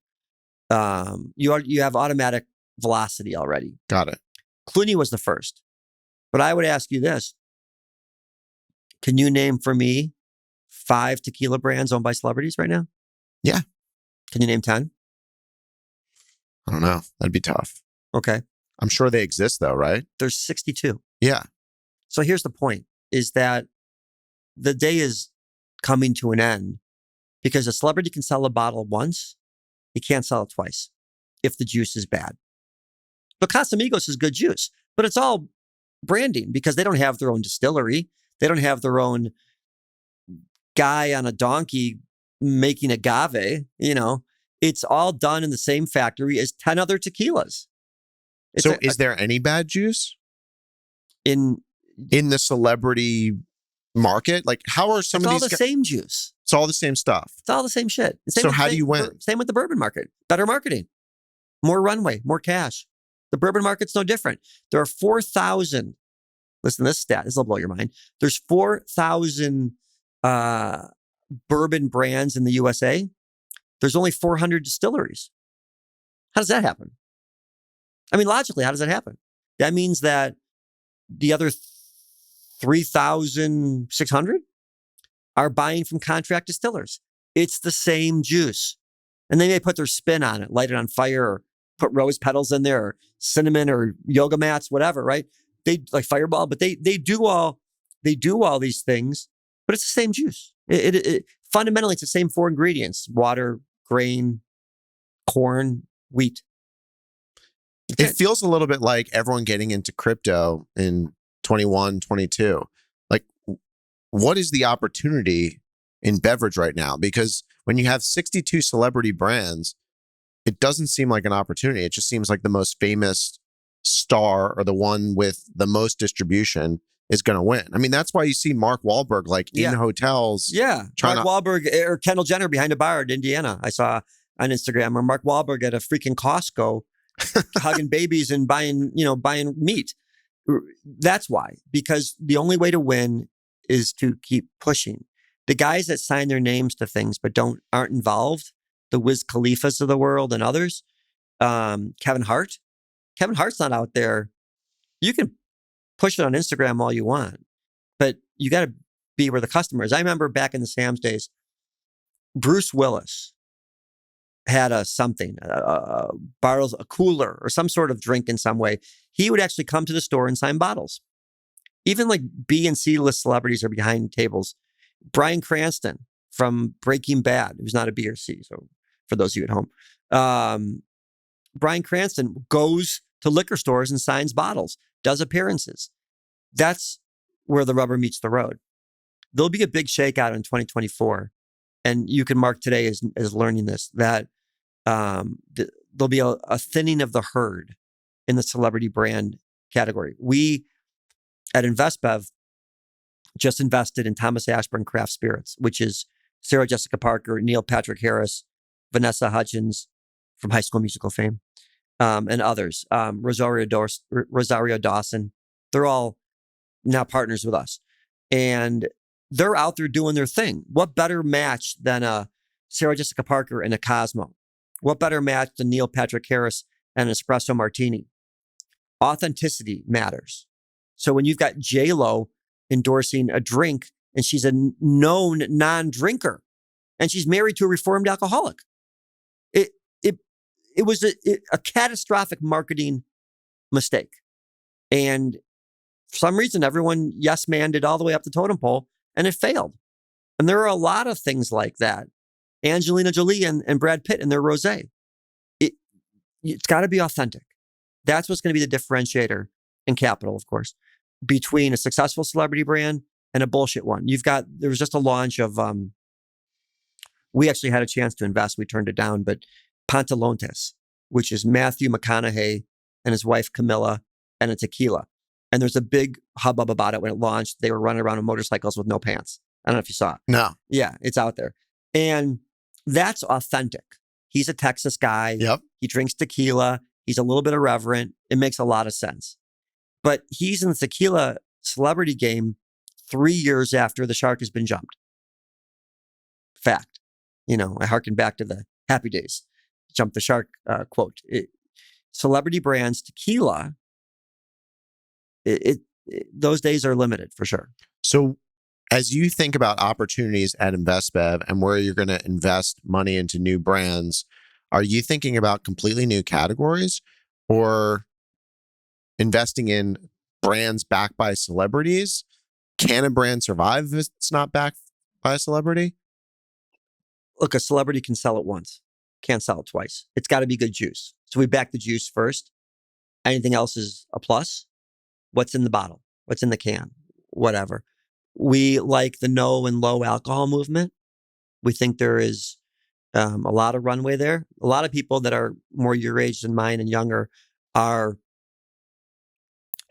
you have automatic velocity already. Got it. Clooney was the first. But I would ask you this. Can you name for me 5 tequila brands owned by celebrities right now? Yeah. Can you name 10? I don't know. That'd be tough. Okay. I'm sure they exist though, right? There's 62. Yeah. So here's the point, is that the day is coming to an end because a celebrity can sell a bottle once. He can't sell it twice if the juice is bad. But Casamigos is good juice, but it's all branding because they don't have their own distillery. They don't have their own guy on a donkey making agave. It's all done in the same factory as 10 other tequilas. Is there any bad juice in the celebrity market? Like, how are some of these? It's all the same juice. It's all the same stuff. It's all the same shit. So how do you win? Same with the bourbon market. Better marketing, more runway, more cash. The bourbon market's no different. There are 4,000. Listen to this stat. This will blow your mind. There's 4,000 bourbon brands in the USA. There's only 400 distilleries. How does that happen? I mean, logically, how does that happen? That means that the other 3,600 are buying from contract distillers. It's the same juice. And they may put their spin on it, light it on fire, or put rose petals in there, or cinnamon, or yoga mats, whatever, right? They like Fireball, but they do all these things, but it's the same juice. Fundamentally, it's the same 4 ingredients: water, grain, corn, wheat. It feels a little bit like everyone getting into crypto in 21, 22. Like, what is the opportunity in beverage right now? Because when you have 62 celebrity brands, it doesn't seem like an opportunity. It just seems like the most famous star or the one with the most distribution is going to win. I mean, that's why you see Mark Wahlberg in hotels. Yeah. Mark Wahlberg or Kendall Jenner behind a bar in Indiana. I saw on Instagram, or Mark Wahlberg at a freaking Costco hugging babies and buying meat. That's why, because the only way to win is to keep pushing. The guys that sign their names to things but aren't involved, the Wiz Khalifas of the world and others, Kevin Hart's not out there. You can push it on Instagram all you want, but you got to be where the customer is. I remember back in the Sam's days, Bruce Willis had a cooler or some sort of drink in some way. He would actually come to the store and sign bottles. Even like B and C list celebrities are behind tables. Bryan Cranston from Breaking Bad, who's not a B or C, so for those of you at home, Bryan Cranston goes to liquor stores and signs bottles, does appearances. That's where the rubber meets the road. There'll be a big shakeout in 2024. And you can mark today as learning this, that there'll be a thinning of the herd in the celebrity brand category. We at InvestBev just invested in Thomas Ashburn Craft Spirits, which is Sarah Jessica Parker, Neil Patrick Harris, Vanessa Hudgens from High School Musical fame, and others. Rosario Dawson. They're all now partners with us. And they're out there doing their thing. What better match than a Sarah Jessica Parker and a Cosmo? What better match than Neil Patrick Harris and an espresso martini? Authenticity matters. So when you've got J-Lo endorsing a drink and she's a known non-drinker and she's married to a reformed alcoholic, it was a catastrophic marketing mistake. And for some reason, everyone yes-manned it all the way up the totem pole and it failed. And there are a lot of things like that. Angelina Jolie and Brad Pitt and their rosé. It's got to be authentic. That's what's going to be the differentiator in capital, of course, between a successful celebrity brand and a bullshit one. There was just a launch of, we actually had a chance to invest. We turned it down, but Pantalontes, which is Matthew McConaughey and his wife Camilla and a tequila. And there's a big hubbub about it when it launched. They were running around on motorcycles with no pants. I don't know if you saw it. No. Yeah, it's out there. And that's authentic. He's a Texas guy. Yep. He drinks tequila. He's a little bit irreverent. It makes a lot of sense. But he's in the tequila celebrity game 3 years after the shark has been jumped. Fact. I harken back to the Happy Days. Jump the shark quote. Celebrity brands, tequila, those days are limited for sure. So as you think about opportunities at InvestBev and where you're going to invest money into new brands, are you thinking about completely new categories or investing in brands backed by celebrities? Can a brand survive if it's not backed by a celebrity? Look, a celebrity can sell it once, can't sell it twice. It's got to be good juice. So we back the juice first. Anything else is a plus. What's in the bottle? What's in the can? Whatever. We like the no and low alcohol movement. We think there is a lot of runway there. A lot of people that are more your age than mine and younger are,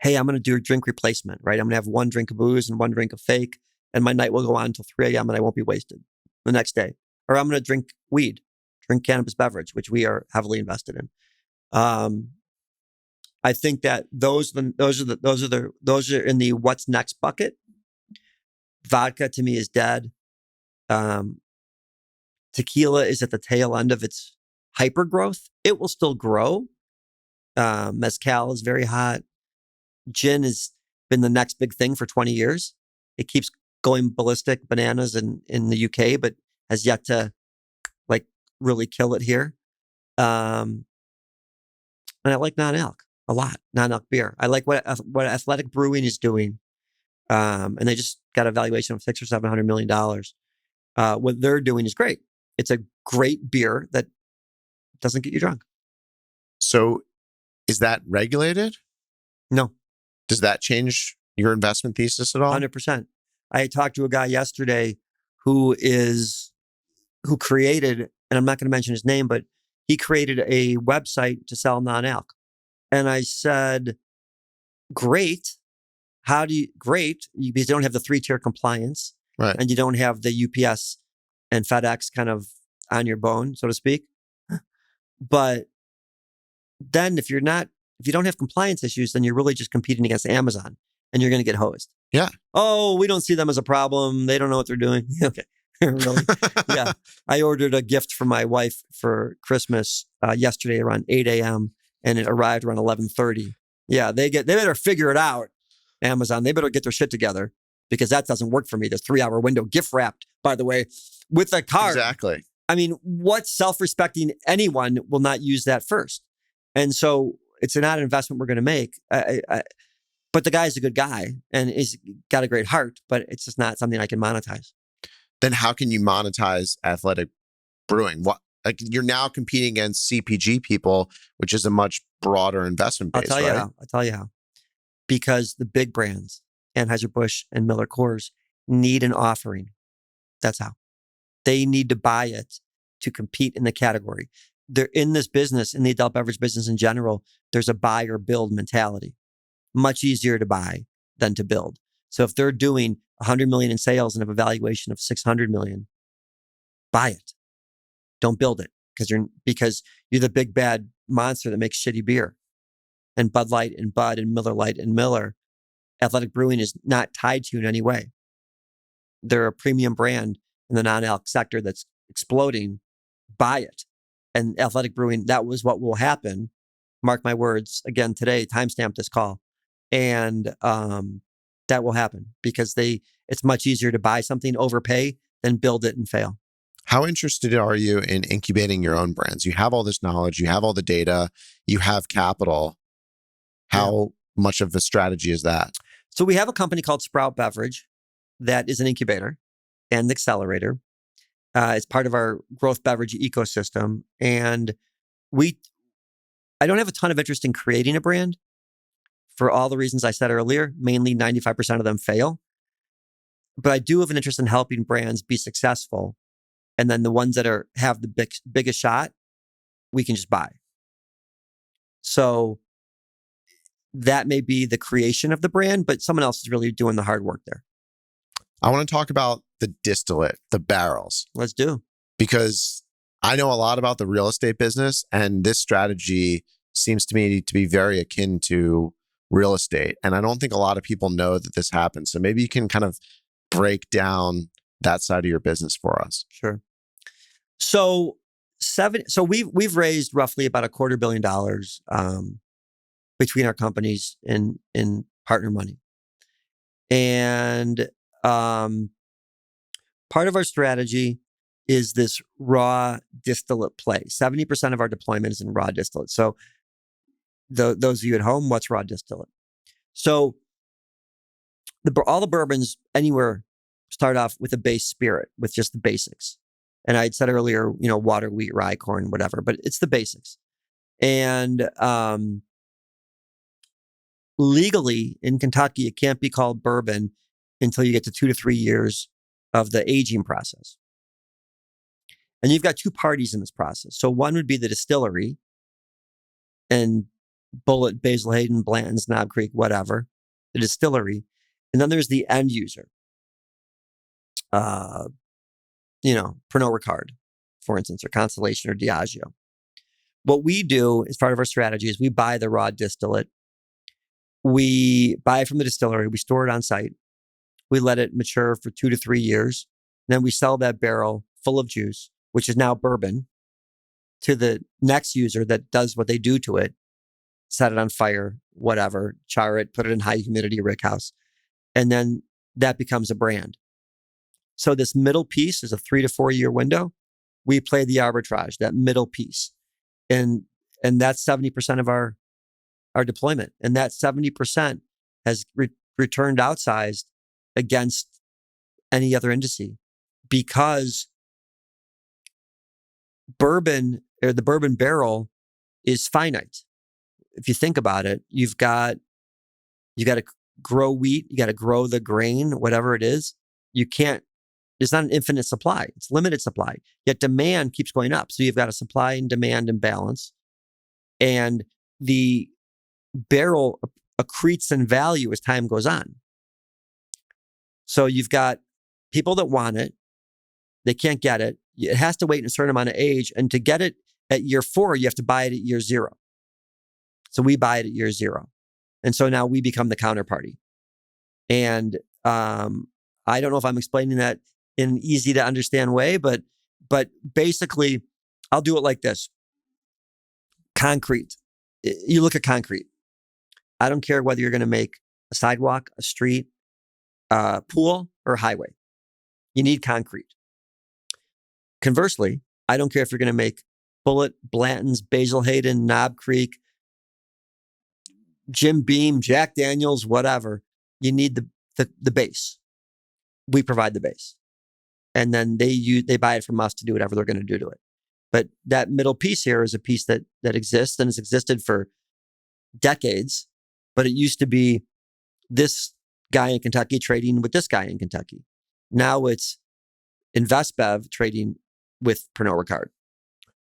hey, I'm going to do a drink replacement, right? I'm going to have one drink of booze and one drink of fake, and my night will go on until 3 a.m. and I won't be wasted the next day. Or I'm going to drink weed, drink cannabis-beverage, which we are heavily invested in. I think that those are in the what's next bucket. Vodka to me is dead. Tequila is at the tail end of its hyper growth. It will still grow. Mezcal is very hot. Gin has been the next big thing for 20 years. It keeps going ballistic bananas in the UK, but has yet to really kill it here. And I like non-alc a lot, non-alc beer. I like what Athletic Brewing is doing. And they just got a valuation of $600 or $700 million. What they're doing is great. It's a great beer that doesn't get you drunk. So is that regulated? No. Does that change your investment thesis at all? 100%. I talked to a guy yesterday who created, and I'm not going to mention his name, but he created a website to sell non-alc. And I said, great. Because you don't have the 3-tier compliance, right? And you don't have the UPS and FedEx kind of on your bone, so to speak. But then if you don't have compliance issues, then you're really just competing against Amazon and you're going to get hosed. Yeah. Oh, we don't see them as a problem. They don't know what they're doing. Okay. Really? Yeah. I ordered a gift for my wife for Christmas yesterday around 8 a.m. and it arrived around 11:30. Yeah. They better figure it out. Amazon, they better get their shit together because that doesn't work for me. The 3-hour window, gift wrapped, by the way, with a card. Exactly. I mean, what self-respecting anyone will not use that first? And so it's not an investment we're going to make. But the guy's a good guy and he's got a great heart, but it's just not something I can monetize. Then how can you monetize Athletic Brewing? You're now competing against CPG people, which is a much broader investment base, right? I'll tell you how. Because the big brands, Anheuser-Busch and Miller Coors, need an offering. That's how. They need to buy it to compete in the category. They're in this business, in the adult beverage business in general, there's a buy or build mentality. Much easier to buy than to build. So if they're doing $100 million in sales and have a valuation of $600 million, buy it. Don't build it because you're the big bad monster that makes shitty beer. And Bud Light and Bud and Miller Lite and Miller, Athletic Brewing is not tied to you in any way. They're a premium brand in the non-alc sector that's exploding. Buy it. And Athletic Brewing, that was what will happen. Mark my words again today, timestamp this call. And that will happen because it's much easier to buy something, overpay, than build it and fail. How interested are you in incubating your own brands? You have all this knowledge, you have all the data, you have capital. How much of a strategy is that? So we have a company called Sprout Beverage that is an incubator and accelerator. It's part of our Growth Beverage ecosystem. And I don't have a ton of interest in creating a brand for all the reasons I said earlier. Mainly 95% of them fail. But I do have an interest in helping brands be successful. And then the ones that have the biggest shot, we can just buy. So that may be the creation of the brand, but someone else is really doing the hard work there. I want to talk about the distillate, the barrels. Let's do. Because I know a lot about the real estate business, and this strategy seems to me to be very akin to real estate. And I don't think a lot of people know that this happens. So maybe you can kind of break down that side of your business for us. Sure. So we've raised roughly about $250 million between our companies in partner money. And part of our strategy is this raw distillate play. 70% of our deployment is in raw distillate. So those of you at home, what's raw distillate? So all the bourbons anywhere start off with a base spirit, with just the basics. And I had said earlier, water, wheat, rye, corn, whatever, but it's the basics. And legally in Kentucky, it can't be called bourbon until you get to 2 to 3 years of the aging process. And you've got two parties in this process. So one would be the distillery and Bullet, Basil Hayden, Blanton's, Knob Creek, whatever, the distillery. And then there's the end user. Pernod Ricard, for instance, or Constellation or Diageo. What we do as part of our strategy is we buy the raw distillate. We buy it from the distillery. We store it on site. We let it mature for 2 to 3 years. Then we sell that barrel full of juice, which is now bourbon, to the next user that does what they do to it, set it on fire, whatever, char it, put it in high humidity rickhouse. And then that becomes a brand. So this middle piece is a 3 to 4 year window. We play the arbitrage, that middle piece. And that's 70% of our deployment. And that 70% has returned outsized against any other industry because bourbon, or the bourbon barrel, is finite. If you think about it, you got to grow wheat, you got to grow the grain, whatever it is. It's not an infinite supply. It's limited supply. Yet demand keeps going up. So you've got a supply and demand imbalance. And the barrel accretes in value as time goes on. So you've got people that want it. They can't get it. It has to wait a certain amount of age. And to get it at year 4, you have to buy it at year 0. So we buy it at year 0. And so now we become the counterparty. And I don't know if I'm explaining that in an easy to understand way, but basically, I'll do it like this. Concrete. You look at concrete. I don't care whether you're going to make a sidewalk, a street, a pool, or a highway. You need concrete. Conversely, I don't care if you're going to make Bullet, Blanton's, Basil Hayden, Knob Creek, Jim Beam, Jack Daniels, whatever. You need the base. We provide the base. And then they buy it from us to do whatever they're going to do to it. But that middle piece here is a piece that exists and has existed for decades. But it used to be this guy in Kentucky trading with this guy in Kentucky. Now it's InvestBev trading with Pernod Ricard.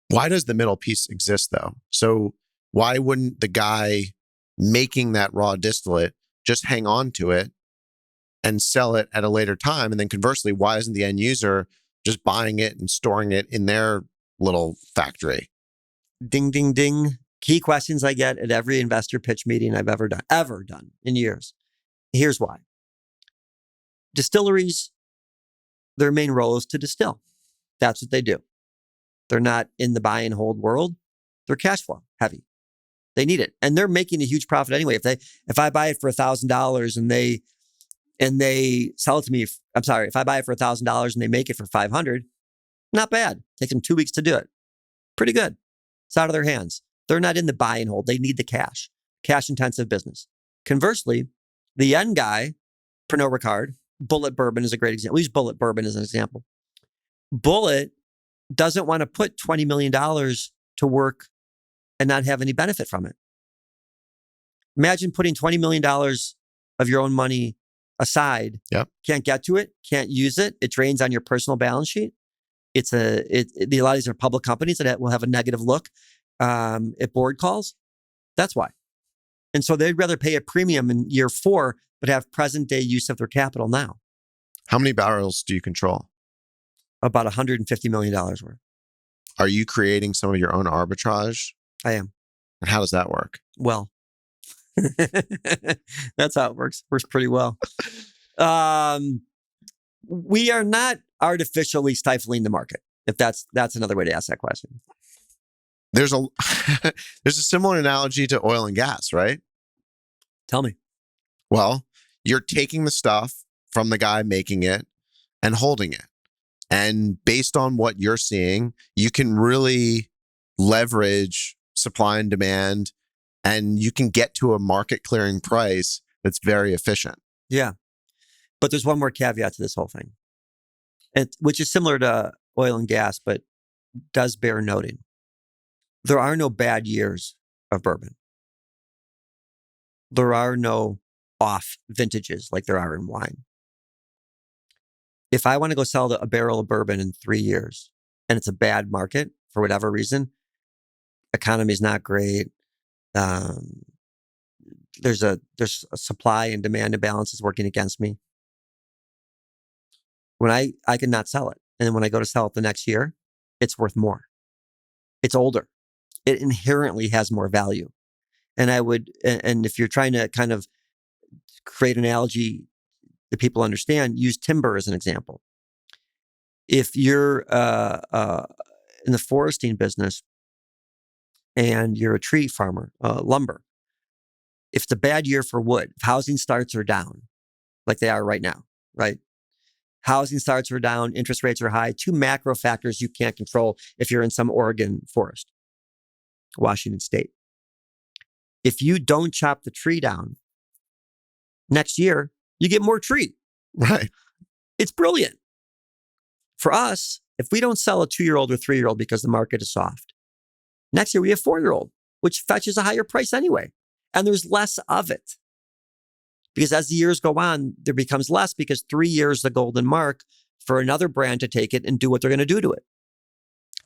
Why does the middle piece exist though? So why wouldn't the guy making that raw distillate just hang on to it and sell it at a later time? And then conversely, why isn't the end user just buying it and storing it in their little factory? Ding, ding, ding. Key questions I get at every investor pitch meeting I've ever done in years. Here's why. Distilleries, their main role is to distill. That's what they do. They're not in the buy and hold world. They're cash flow heavy. They need it. And they're making a huge profit anyway. If I buy it for $1,000 and they sell it to me, if I buy it for $1,000 and they make it for $500, not bad. Takes them 2 weeks to do it. Pretty good. It's out of their hands. They're not in the buy and hold. They need the cash. Cash intensive business. Conversely, the end guy, Pernod Ricard, Bullet Bourbon is a great example. We use Bullet Bourbon as an example. Bullet doesn't want to put $20 million to work and not have any benefit from it. Imagine putting $20 million of your own money aside. Yep. Can't get to it, can't use it. It drains on your personal balance sheet. A lot of these are public companies that will have a negative look at board calls. That's why. And so they'd rather pay a premium in year 4, but have present day use of their capital now. How many barrels do you control? About $150 million worth. Are you creating some of your own arbitrage? I am. And how does that work? Well, that's how it works. Works pretty well. We are not artificially stifling the market, if that's another way to ask that question. There's a similar analogy to oil and gas, right? Tell me. Well, you're taking the stuff from the guy making it and holding it. And based on what you're seeing, you can really leverage supply and demand, and you can get to a market clearing price that's very efficient. Yeah. But there's one more caveat to this whole thing, which is similar to oil and gas, but does bear noting. There are no bad years of bourbon. There are no off vintages like there are in wine. If I want to go sell a barrel of bourbon in 3 years and it's a bad market for whatever reason, economy is not great. There's a supply and demand imbalance is working against me. When I can not sell it. And then when I go to sell it the next year, it's worth more. It's older. It inherently has more value. And if you're trying to kind of create an analogy that people understand, use timber as an example. If you're in the foresting business and you're a tree farmer, lumber, if it's a bad year for wood, if housing starts are down, like they are right now, right? Housing starts are down, interest rates are high, 2 macro factors you can't control if you're in some Oregon forest, Washington State. If you don't chop the tree down, next year, you get more tree. Right. It's brilliant. For us, if we don't sell a 2-year-old or 3-year-old because the market is soft, next year we have 4-year-old, which fetches a higher price anyway. And there's less of it. Because as the years go on, there becomes less because 3 years is the golden mark for another brand to take it and do what they're going to do to it.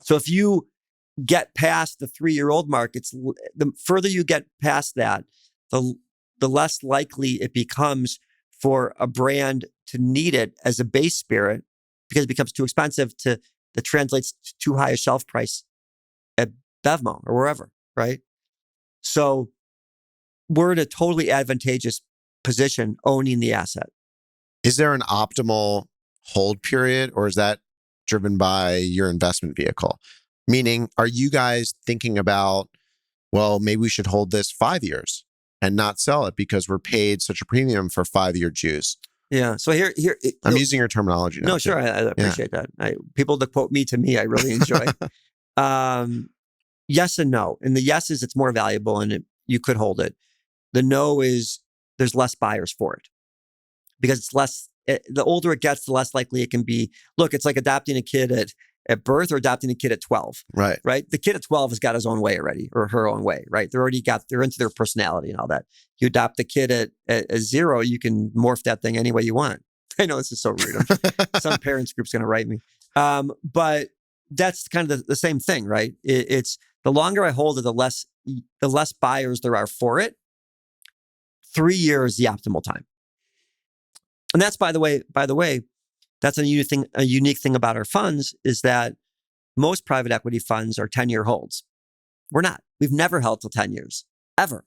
So if you get past the 3-year-old mark, the further you get past that, the less likely it becomes for a brand to need it as a base spirit because it becomes too expensive that translates to too high a shelf price at BevMo or wherever, right? So we're in a totally advantageous position owning the asset. Is there an optimal hold period, or is that driven by your investment vehicle? Meaning, are you guys thinking about, well, maybe we should hold this 5 years and not sell it because we're paid such a premium for 5-year juice? Yeah. So here I'm using your terminology now. No, sure. I appreciate that. People that quote me to me, I really enjoy. Yes and no. And the yes is it's more valuable and you could hold it. The no is there's less buyers for it because it's less. The older it gets, the less likely it can be. Look, it's like adopting a kid at birth or adopting a kid at 12. Right. Right. The kid at 12 has got his own way already or her own way. Right. They're into their personality and all that. You adopt a kid at 0, you can morph that thing any way you want. I know this is so rude. Some parents group's going to write me. But that's kind of the same thing, right? It's the longer I hold it, the less buyers there are for it. 3 years is the optimal time. And that's by the way, That's a unique thing about our funds is that most private equity funds are 10-year holds. We're not. We've never held till 10 years, ever.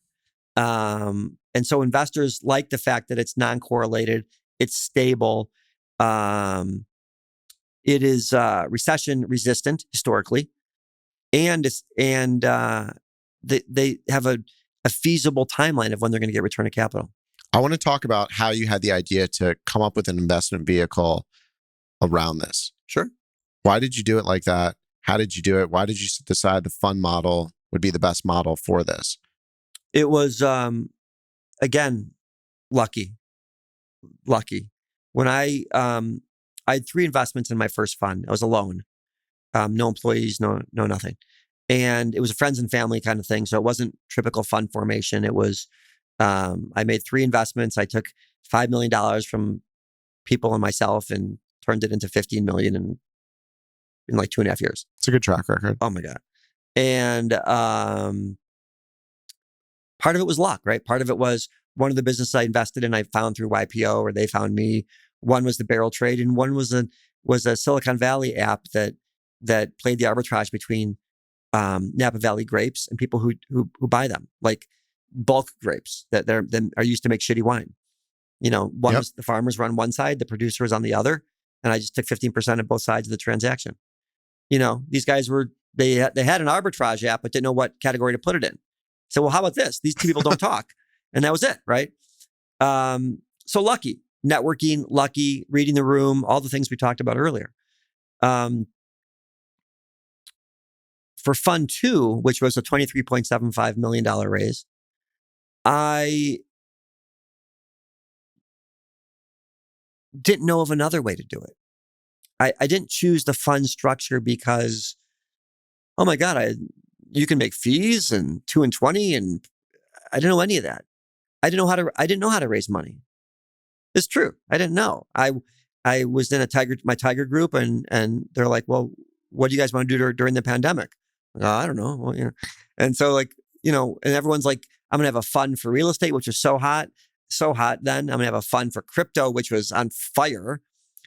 And so investors like the fact that it's non-correlated, it's stable, it is recession resistant historically, and they have a feasible timeline of when they're going to get return of capital. I want to talk about how you had the idea to come up with an investment vehicle around this. Sure. Why did you do it like that? How did you do it? Why did you decide the fund model would be the best model for this? It was, again, lucky. When I had 3 investments in my first fund. I was alone, no employees, no nothing. And it was a friends and family kind of thing. So it wasn't typical fund formation. It was, I made 3 investments. I took $5 million from people and myself and turned it into $15 million in like 2.5 years. It's a good track record. Oh my God. And part of it was luck, right? Part of it was one of the businesses I invested in, I found through YPO, or they found me. One was the barrel trade, and one was a Silicon Valley app that played the arbitrage between Napa Valley grapes and people who buy them, like bulk grapes that are used to make shitty wine. One was the farmers were on one side, the producer was on the other, and I just took 15% of both sides of the transaction. These guys they had an arbitrage app, but didn't know what category to put it in. So, well, how about this? These 2 people don't talk. And that was it, right? So lucky, networking, lucky, reading the room, all the things we talked about earlier. For Fund 2, which was a $23.75 million raise, I didn't know of another way to do it. I didn't choose the fund structure because, oh my God, you can make fees and 2 and 20, and I didn't know any of that. I didn't know how to raise money. It's true. I didn't know. I was in my Tiger group, and they're like, well, what do you guys want to do during the pandemic? I don't know. Well, and so and everyone's like, I'm gonna have a fund for real estate, which was so hot then. I'm gonna have a fund for crypto, which was on fire.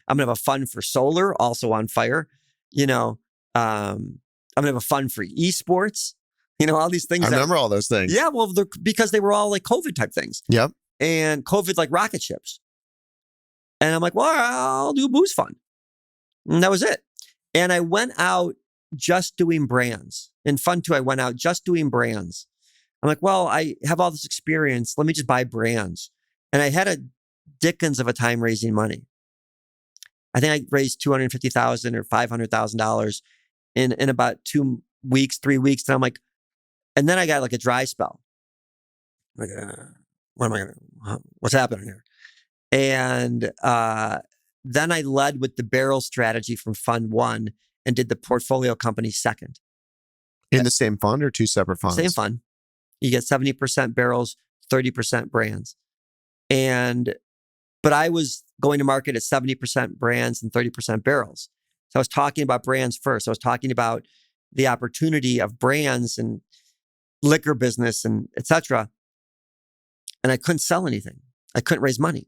I'm gonna have a fund for solar, also on fire. I'm gonna have a fund for esports. All these things. I remember all those things. Yeah, well, because they were all like COVID type things. Yep. And COVID like rocket ships. And I'm like, well, I'll do a booze fund. And that was it. And I went out just doing brands. In Fund 2, I went out just doing brands. I'm like, well, I have all this experience. Let me just buy brands. And I had a dickens of a time raising money. I think I raised $250,000 or $500,000 in about 2 weeks, 3 weeks. And I'm like, and then I got like a dry spell. Like, what's happening here? And then I led with the barrel strategy from Fund 1 and did the portfolio company second. In the same fund or 2 separate funds? Same fund. You get 70% barrels, 30% brands. But I was going to market at 70% brands and 30% barrels. So I was talking about brands first. I was talking about the opportunity of brands and liquor business and et cetera. And I couldn't sell anything. I couldn't raise money.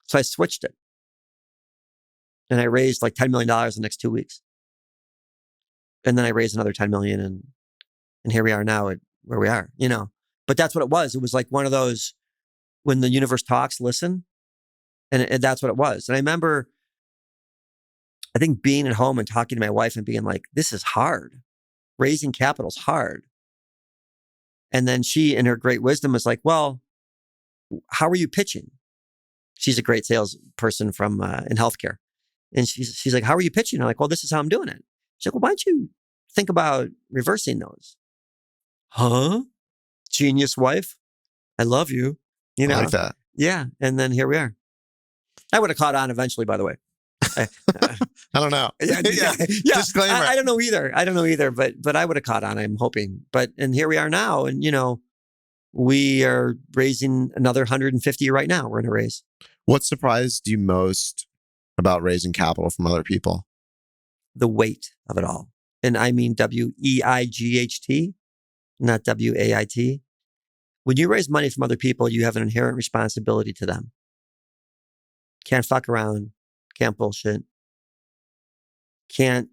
So I switched it. And I raised like $10 million in the next 2 weeks. And then I raised another $10 million, and here we are now at where we are, But that's what it was. It was like one of those, when the universe talks, listen. And that's what it was. And I remember, I think being at home and talking to my wife and being like, this is hard. Raising capital's hard. And then she, in her great wisdom, was like, well, how are you pitching? She's a great salesperson from in healthcare. And she's like, how are you pitching? I'm like, well, this is how I'm doing it. She's like, well, why don't you think about reversing those? Huh? Genius wife. I love you. I like that. Yeah. And then here we are. I would have caught on eventually, by the way. I don't know. Yeah. Disclaimer. I don't know either. But I would have caught on, I'm hoping. And here we are now. And, we are raising another 150 right now. We're in a raise. What surprised you most about raising capital from other people? The weight of it all. And I mean WEIGHT, not WAIT. When you raise money from other people, you have an inherent responsibility to them. Can't fuck around. can't bullshit, can't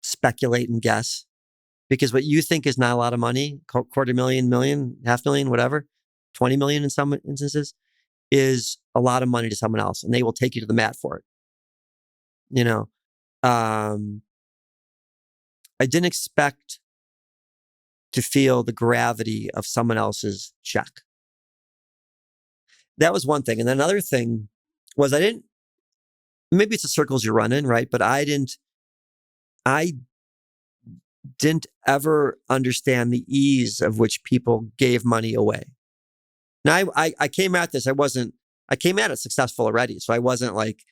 speculate and guess, because what you think is not a lot of money, $250,000, million, $500,000, whatever, 20 million in some instances, is a lot of money to someone else, and they will take you to the mat for it. I didn't expect to feel the gravity of someone else's check. That was one thing. And then another thing was maybe it's the circles you run in, right? But I didn't ever understand the ease of which people gave money away. Now, I came at this, I came at it successful already. So I wasn't like,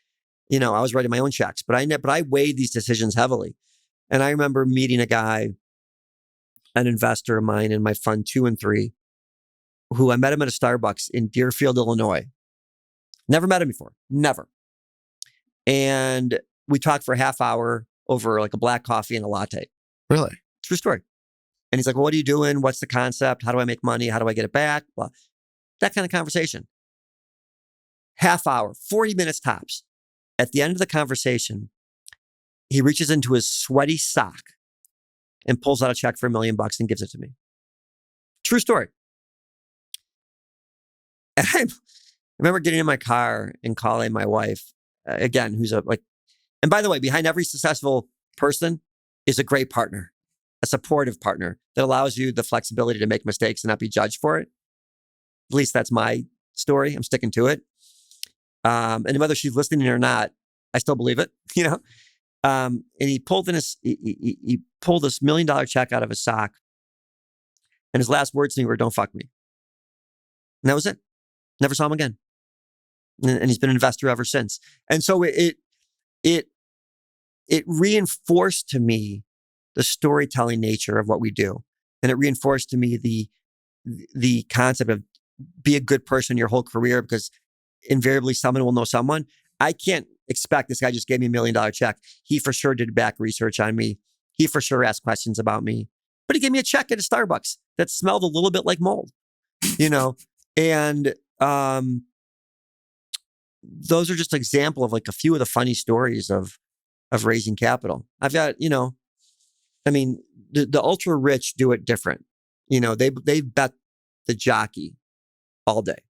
I was writing my own checks, but I weighed these decisions heavily. And I remember meeting a guy, an investor of mine in my fund 2 and 3, who I met him at a Starbucks in Deerfield, Illinois. Never met him before. Never. And we talked for a half hour over like a black coffee and a latte. Really? True story. And he's like, well, what are you doing? What's the concept? How do I make money? How do I get it back? Well, that kind of conversation. Half hour, 40 minutes tops. At the end of the conversation, he reaches into his sweaty sock and pulls out a check for $1 million and gives it to me. True story. And I remember getting in my car and calling my wife, again, who's and by the way, behind every successful person is a great partner, a supportive partner that allows you the flexibility to make mistakes and not be judged for it. At least that's my story. I'm sticking to it. And whether she's listening or not, I still believe it, and he pulled this $1 million check out of his sock. And his last words to me were, "Don't fuck me." And that was it. Never saw him again. And he's been an investor ever since. And so it reinforced to me the storytelling nature of what we do. And it reinforced to me the concept of be a good person your whole career, because invariably someone will know someone. I can't expect this guy just gave me $1 million check. He for sure did back research on me. He for sure asked questions about me. But he gave me a check at a Starbucks that smelled a little bit like mold, and those are just an example of like a few of the funny stories of raising capital. I've got, the ultra rich do it different. They bet the jockey all day.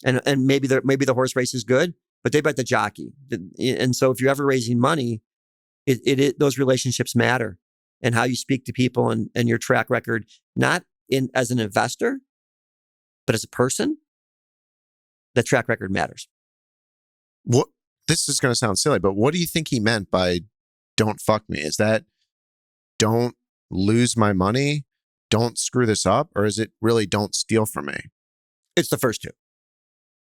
And maybe the horse race is good, but they bet the jockey. And so if you're ever raising money, those relationships matter, and how you speak to people and your track record, not as an investor, but as a person, the track record matters. What? This is going to sound silly, but what do you think he meant by "don't fuck me"? Is that don't lose my money, don't screw this up, or is it really don't steal from me? It's the first two.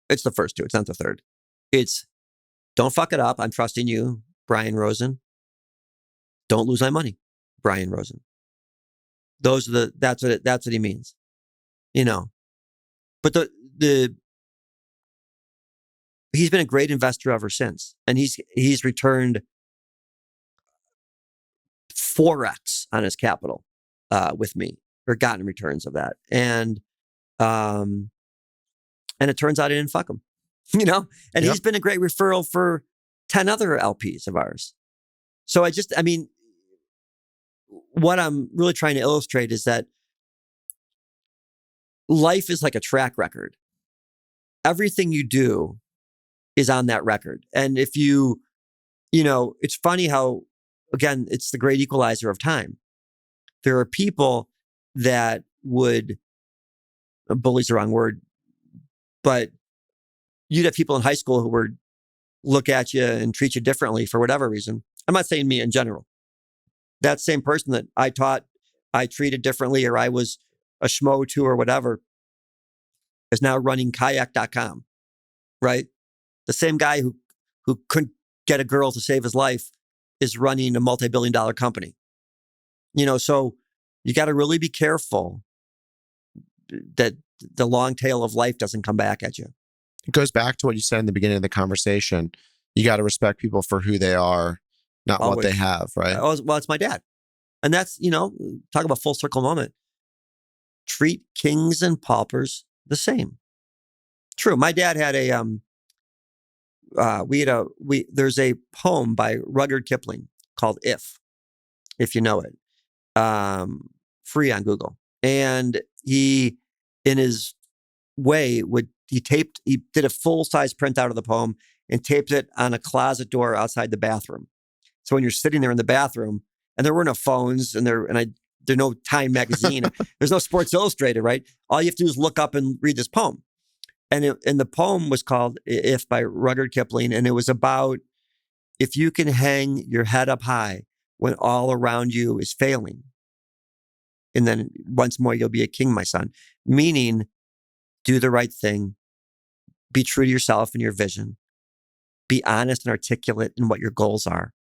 It's not the third. It's don't fuck it up. I'm trusting you, Brian Rosen. Don't lose my money, Brian Rosen. That's what he means. But he's been a great investor ever since. And he's returned 4x on his capital with me, or gotten returns of that. And it turns out I didn't fuck him, and yep. He's been a great referral for 10 other LPs of ours. So what I'm really trying to illustrate is that life is like a track record. Everything you do is on that record. And if it's funny how, again, it's the great equalizer of time. There are people that would, bully's the wrong word, but you'd have people in high school who would look at you and treat you differently for whatever reason. I'm not saying me in general. That same person that I taught I treated differently, or I was a schmo to, or whatever, is now running kayak.com, right? The same guy who couldn't get a girl to save his life is running a multi-billion-dollar company. So you got to really be careful that the long tail of life doesn't come back at you. It goes back to what you said in the beginning of the conversation. You got to respect people for who they are, not always what they have, right? Well, it's my dad. And that's, talk about full circle moment. Treat kings and paupers the same. True. My dad had there's a poem by Rudyard Kipling called if you know it, free on Google. And he, in his way, he did a full-size printout of the poem and taped it on a closet door outside the bathroom. So when you're sitting there in the bathroom, and there were no phones, there's no Time magazine, there's no Sports Illustrated, right? All you have to do is look up and read this poem. And the poem was called If by Rudyard Kipling, and it was about if you can hang your head up high when all around you is failing, and then once more you'll be a king, my son. Meaning, do the right thing, be true to yourself and your vision, be honest and articulate in what your goals are.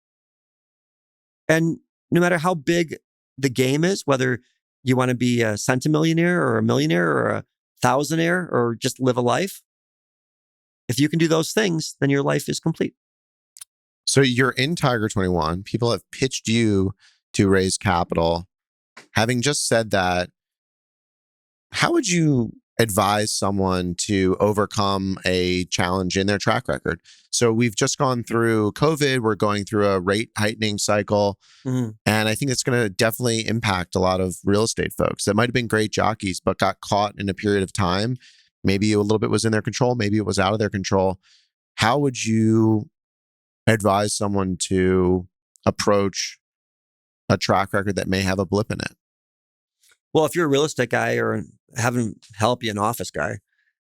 And no matter how big the game is, whether you want to be a centimillionaire or a millionaire or a thousandaire or just live a life, if you can do those things, then your life is complete. So you're in Tiger 21. People have pitched you to raise capital. Having just said that, how would you advise someone to overcome a challenge in their track record? So we've just gone through COVID. We're going through a rate heightening cycle. Mm-hmm. And I think it's going to definitely impact a lot of real estate folks that might have been great jockeys, but got caught in a period of time. Maybe a little bit was in their control. Maybe it was out of their control. How would you advise someone to approach a track record that may have a blip in it? Well, if you're a real estate guy or having help you an office guy,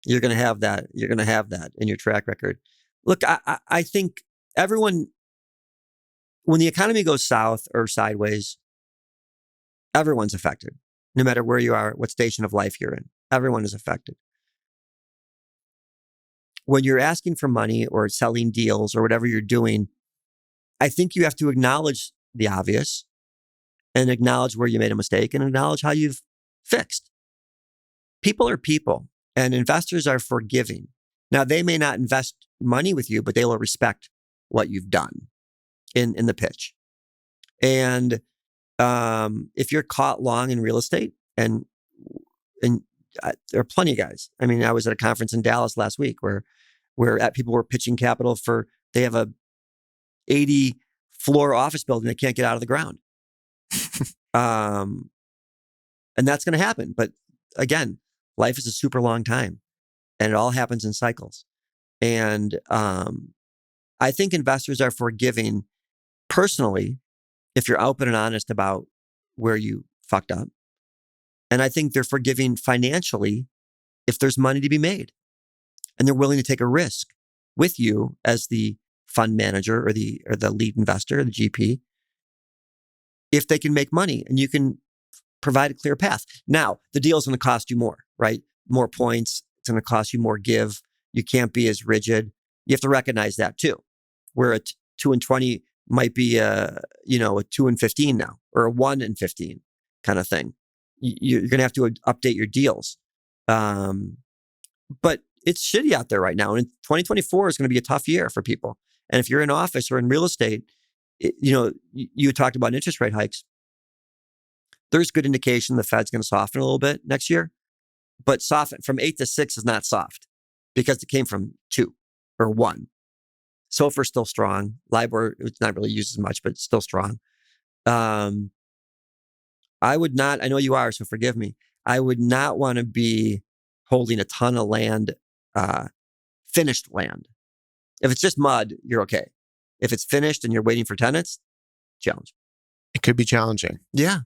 you're going to have that. You're going to have that in your track record. Look, I think everyone, when the economy goes south or sideways, everyone's affected. No matter where you are, what station of life you're in, everyone is affected. When you're asking for money or selling deals or whatever you're doing, I think you have to acknowledge the obvious and acknowledge where you made a mistake and acknowledge how you've fixed. People are people and investors are forgiving. Now, they may not invest money with you, but they will respect what you've done in the pitch. And if you're caught long in real estate, and there are plenty of guys. I mean, I was at a conference in Dallas last week where people were pitching capital for, they have a 80 floor office building they can't get out of the ground. And that's going to happen. But again, life is a super long time and it all happens in cycles. And I think investors are forgiving personally if you're open and honest about where you fucked up. And I think they're forgiving financially if there's money to be made. And they're willing to take a risk with you as the fund manager or the lead investor, the GP, if they can make money and you can provide a clear path. Now, the deal is going to cost you more, right? More points. It's going to cost you more give. You can't be as rigid. You have to recognize that too. Where a 2-20 might be a 2-15 now, or a 1-15 kind of thing. You're going to have to update your deals. But it's shitty out there right now. And 2024 is going to be a tough year for people. And if you're in office or in real estate, you talked about interest rate hikes. There's good indication the Fed's going to soften a little bit next year. But soften from 8 to 6 is not soft because it came from 2 or 1. SOFR's still strong. LIBOR, it's not really used as much, but it's still strong. I would not, I know you are, so forgive me. I would not want to be holding a ton of land, finished land. If it's just mud, you're okay. If it's finished and you're waiting for tenants, challenge. It could be challenging. Yeah.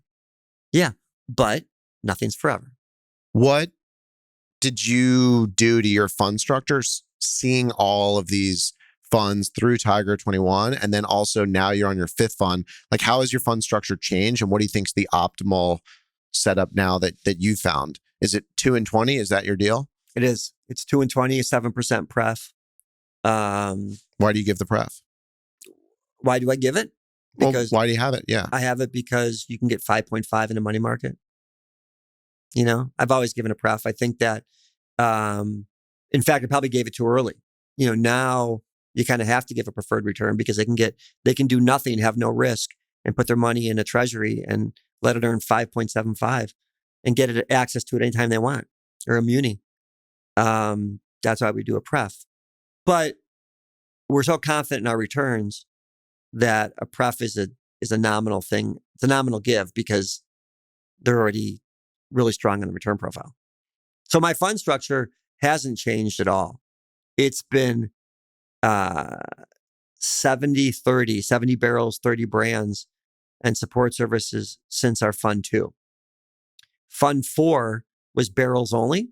Yeah. But nothing's forever. What did you do to your fund structures, seeing all of these funds through Tiger 21, and then also now you're on your 5th fund? Like, how has your fund structure changed, and what do you think is the optimal setup now that you found? Is it 2-20? Is that your deal? It is. It's 2-20, 7% pref. Why do you give the pref? Why do I give it? Because why do you have it? Yeah, I have it because you can get 5.5 in a money market. I've always given a pref. I think that, in fact, I probably gave it too early. Now you kind of have to give a preferred return because they can do nothing, have no risk, and put their money in a treasury and let it earn 5.75 and get it access to it anytime they want, or a muni. That's why we do a pref. But we're so confident in our returns that a pref is a nominal thing. It's a nominal give because they're already really strong in the return profile. So my fund structure hasn't changed at all. It's been 70-30, 70 barrels, 30 brands, and support services since our Fund 2. Fund 4 was barrels only,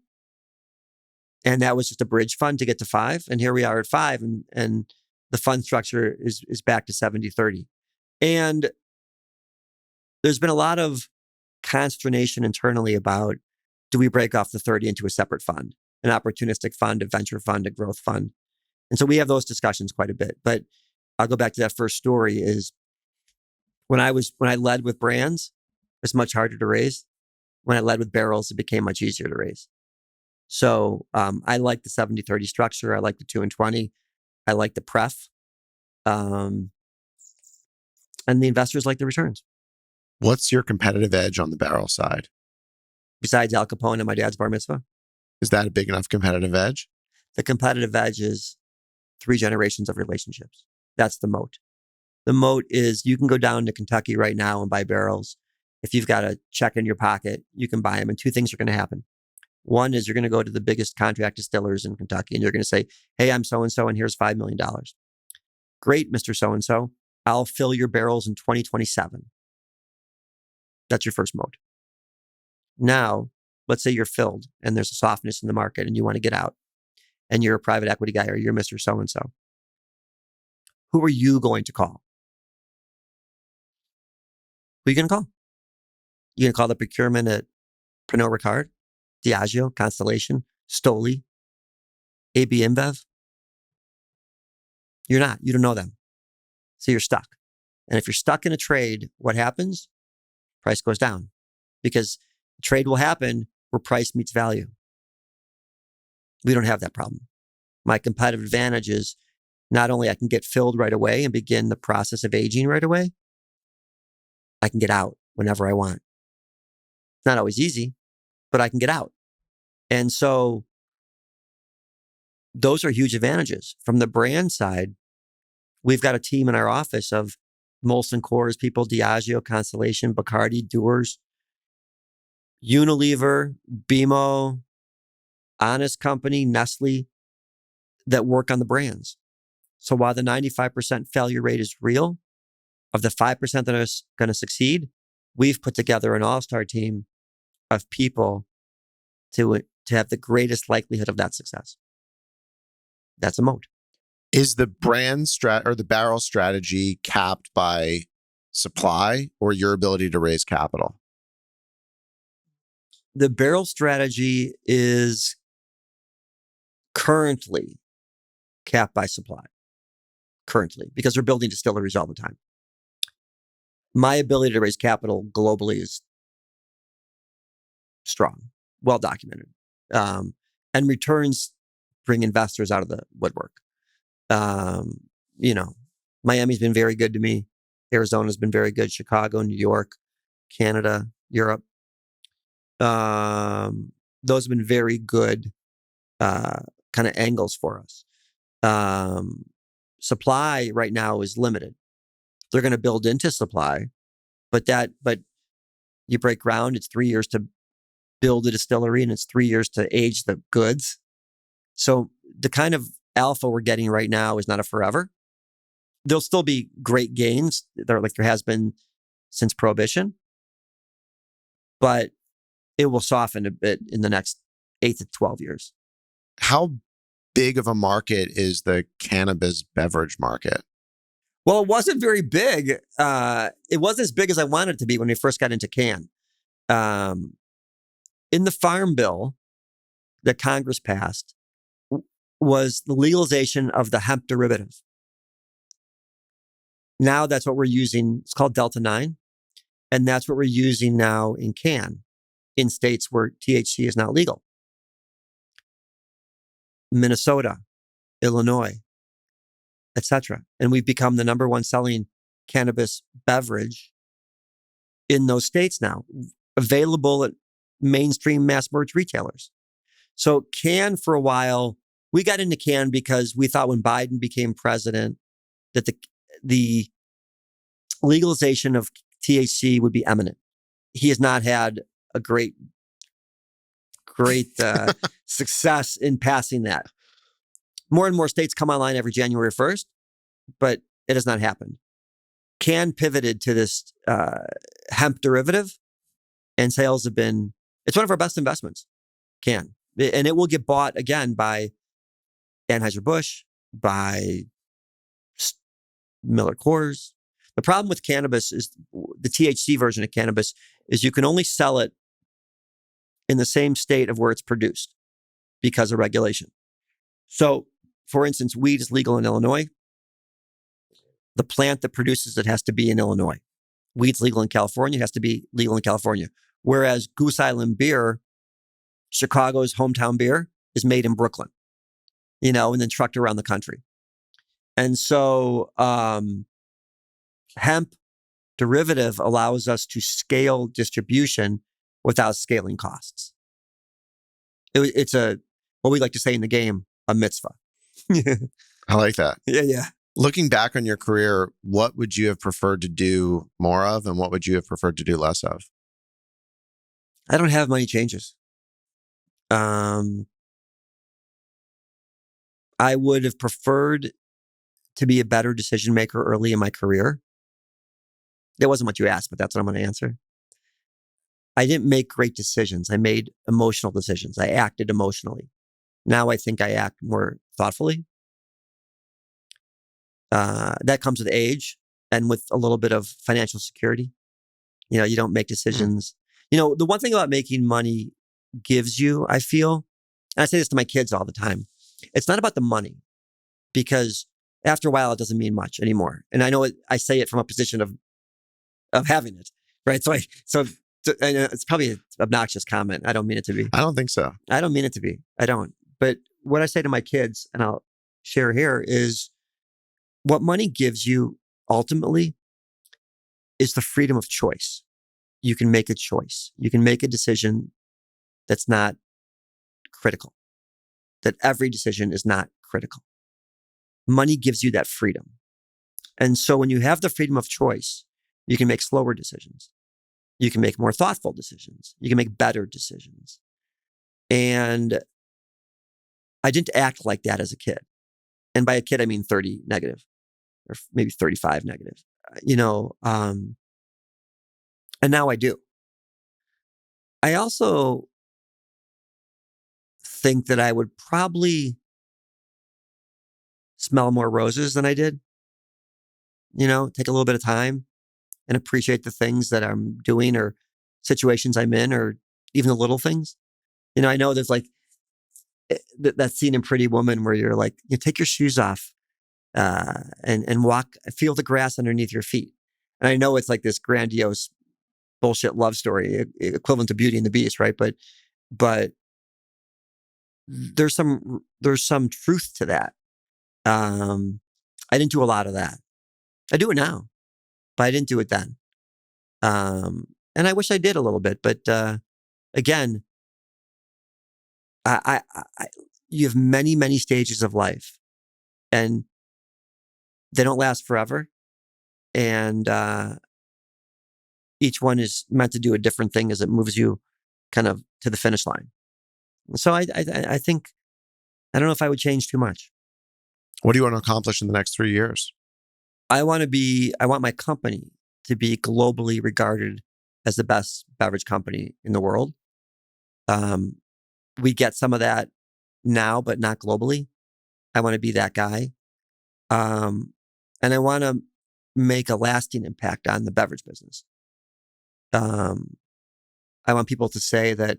and that was just a bridge fund to get to 5. And here we are at 5, and the fund structure is back to 70-30. And there's been a lot of consternation internally about, do we break off the 30 into a separate fund, an opportunistic fund, a venture fund, a growth fund? And so we have those discussions quite a bit. But I'll go back to that first story is when I led with brands, it was much harder to raise. When I led with barrels, it became much easier to raise. So I like the 70-30 structure. I like the 2 and 20. I like the pref. And the investors like the returns. What's your competitive edge on the barrel side? Besides Al Capone and my dad's bar mitzvah? Is that a big enough competitive edge? The competitive edge is 3 generations of relationships. That's the moat. The moat is you can go down to Kentucky right now and buy barrels. If you've got a check in your pocket, you can buy them. And 2 things are going to happen. One is you're going to go to the biggest contract distillers in Kentucky and you're going to say, hey, I'm so-and-so and here's $5 million. Great, Mr. So-and-so. I'll fill your barrels in 2027. That's your first moat. Now, let's say you're filled and there's a softness in the market and you want to get out and you're a private equity guy or you're Mr. So-and-so. Who are you going to call? Who are you going to call? You're going to call the procurement at Pernod Ricard, Diageo, Constellation, Stoli, AB InBev? You're not. You don't know them. So you're stuck. And if you're stuck in a trade, what happens? Price goes down because trade will happen where price meets value. We don't have that problem. My competitive advantage is not only I can get filled right away and begin the process of aging right away, I can get out whenever I want. It's not always easy, but I can get out. And so those are huge advantages. From the brand side, we've got a team in our office of Molson Coors people, Diageo, Constellation, Bacardi, Dewar's, Unilever, BMO, Honest Company, Nestle, that work on the brands. So while the 95% failure rate is real, of the 5% that are going to succeed, we've put together an all-star team of people to have the greatest likelihood of that success. That's a moat. Is the brand or the barrel strategy capped by supply or your ability to raise capital? The barrel strategy is currently capped by supply. Currently, because we're building distilleries all the time. My ability to raise capital globally is strong, well documented. And returns bring investors out of the woodwork. Miami's been very good to me. Arizona's been very good. Chicago, New York, Canada, Europe. Those have been very good kind of angles for us. Supply right now is limited. They're going to build into supply, but you break ground, it's 3 years to build a distillery and it's 3 years to age the goods. So the kind of alpha we're getting right now is not a forever. There'll still be great gains there has been since Prohibition, but it will soften a bit in the next 8 to 12 years. How big of a market is the cannabis beverage market? Well, it wasn't very big. It wasn't as big as I wanted it to be when we first got into can. In the Farm Bill that Congress passed was the legalization of the hemp derivative. Now that's what we're using. It's called Delta 9. And that's what we're using now in can in states where THC is not legal. Minnesota, Illinois, etc. And we've become the number 1 selling cannabis beverage in those states now, available at mainstream mass merch retailers. So can for a while We got into can because we thought when Biden became president that the legalization of THC would be imminent. He has not had a great success in passing that. More and more states come online every January 1st, but it has not happened. Can pivoted to this hemp derivative, and sales have been, it's one of our best investments, Can. And it will get bought again by Anheuser-Busch, by Miller Coors. The problem with cannabis is the THC version of cannabis is you can only sell it in the same state of where it's produced because of regulation. So, for instance, weed is legal in Illinois. The plant that produces it has to be in Illinois. Weed's legal in California, it has to be legal in California. Whereas Goose Island beer, Chicago's hometown beer, is made in Brooklyn, and then trucked around the country. And so hemp derivative allows us to scale distribution without scaling costs. It's what we like to say in the game, a mitzvah. I like that. Yeah. Looking back on your career, what would you have preferred to do more of, and what would you have preferred to do less of? I don't have many changes. I would have preferred to be a better decision maker early in my career. That wasn't what you asked, but that's what I'm going to answer. I didn't make great decisions. I made emotional decisions. I acted emotionally. Now I think I act more thoughtfully. That comes with age and with a little bit of financial security. You don't make decisions. The one thing about making money gives you, I feel, and I say this to my kids all the time, it's not about the money, because after a while it doesn't mean much anymore. And I know I say it from a position of having it, right? So it's probably an obnoxious comment. I don't mean it to be. I don't think so. I don't mean it to be. I don't. But what I say to my kids, and I'll share here, is what money gives you ultimately is the freedom of choice. You can make a choice. You can make a decision that's not critical, that every decision is not critical. Money gives you that freedom. And so when you have the freedom of choice, you can make slower decisions. You can make more thoughtful decisions. You can make better decisions. And I didn't act like that as a kid. And by a kid, I mean 30 negative, or maybe 35 negative, and now I do. I also think that I would probably smell more roses than I did. Take a little bit of time and appreciate the things that I'm doing or situations I'm in, or even the little things. I know there's like that scene in Pretty Woman where you're like, you take your shoes off and walk, feel the grass underneath your feet. And I know it's like this grandiose bullshit love story, equivalent to Beauty and the Beast, right? But there's some truth to that. I didn't do a lot of that. I do it now, but I didn't do it then. And I wish I did a little bit, but again, you have many, many stages of life, and they don't last forever. And each one is meant to do a different thing as it moves you kind of to the finish line. So I think, I don't know if I would change too much. What do you want to accomplish in the next 3 years? I want my company to be globally regarded as the best beverage company in the world. We get some of that now, but not globally. I want to be that guy. And I want to make a lasting impact on the beverage business. I want people to say that,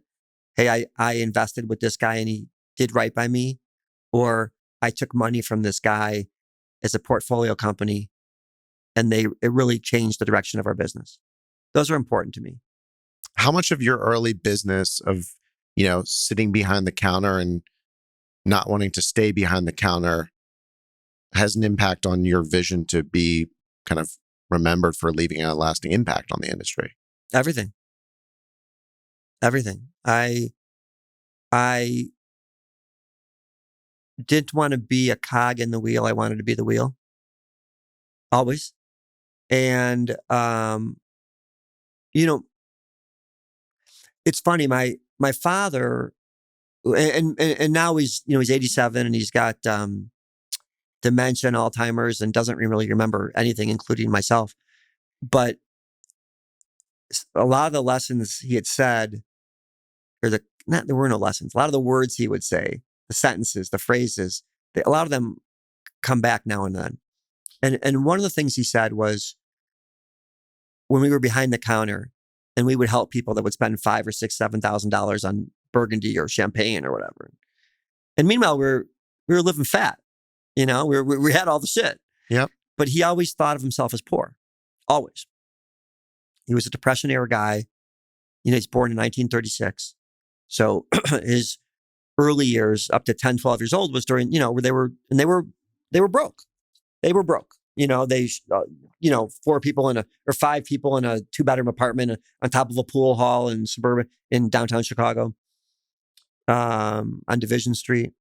hey, I invested with this guy and he did right by me, or I took money from this guy as a portfolio company and it really changed the direction of our business. Those are important to me. How much of your early business of, sitting behind the counter and not wanting to stay behind the counter has an impact on your vision to be kind of remembered for leaving a lasting impact on the industry? Everything. I didn't want to be a cog in the wheel. I wanted to be the wheel. Always. And, it's funny. My father, and now he's 87 and he's got dementia and Alzheimer's and doesn't really remember anything, including myself. But a lot of the lessons he had said, there were no lessons. A lot of the words he would say, the sentences, the phrases, a lot of them come back now and then. And one of the things he said was, when we were behind the counter and we would help people that would spend $5,000 or $6,000, $7,000 on Burgundy or champagne or whatever. And meanwhile, we were living fat. We had all the shit. Yep. But he always thought of himself as poor. Always. He was a Depression era guy. He's born in 1936. So his early years, up to 10, 12 years old, was during, where they were broke. They were broke. Five people in a 2-bedroom apartment on top of a pool hall in downtown Chicago, on Division Street.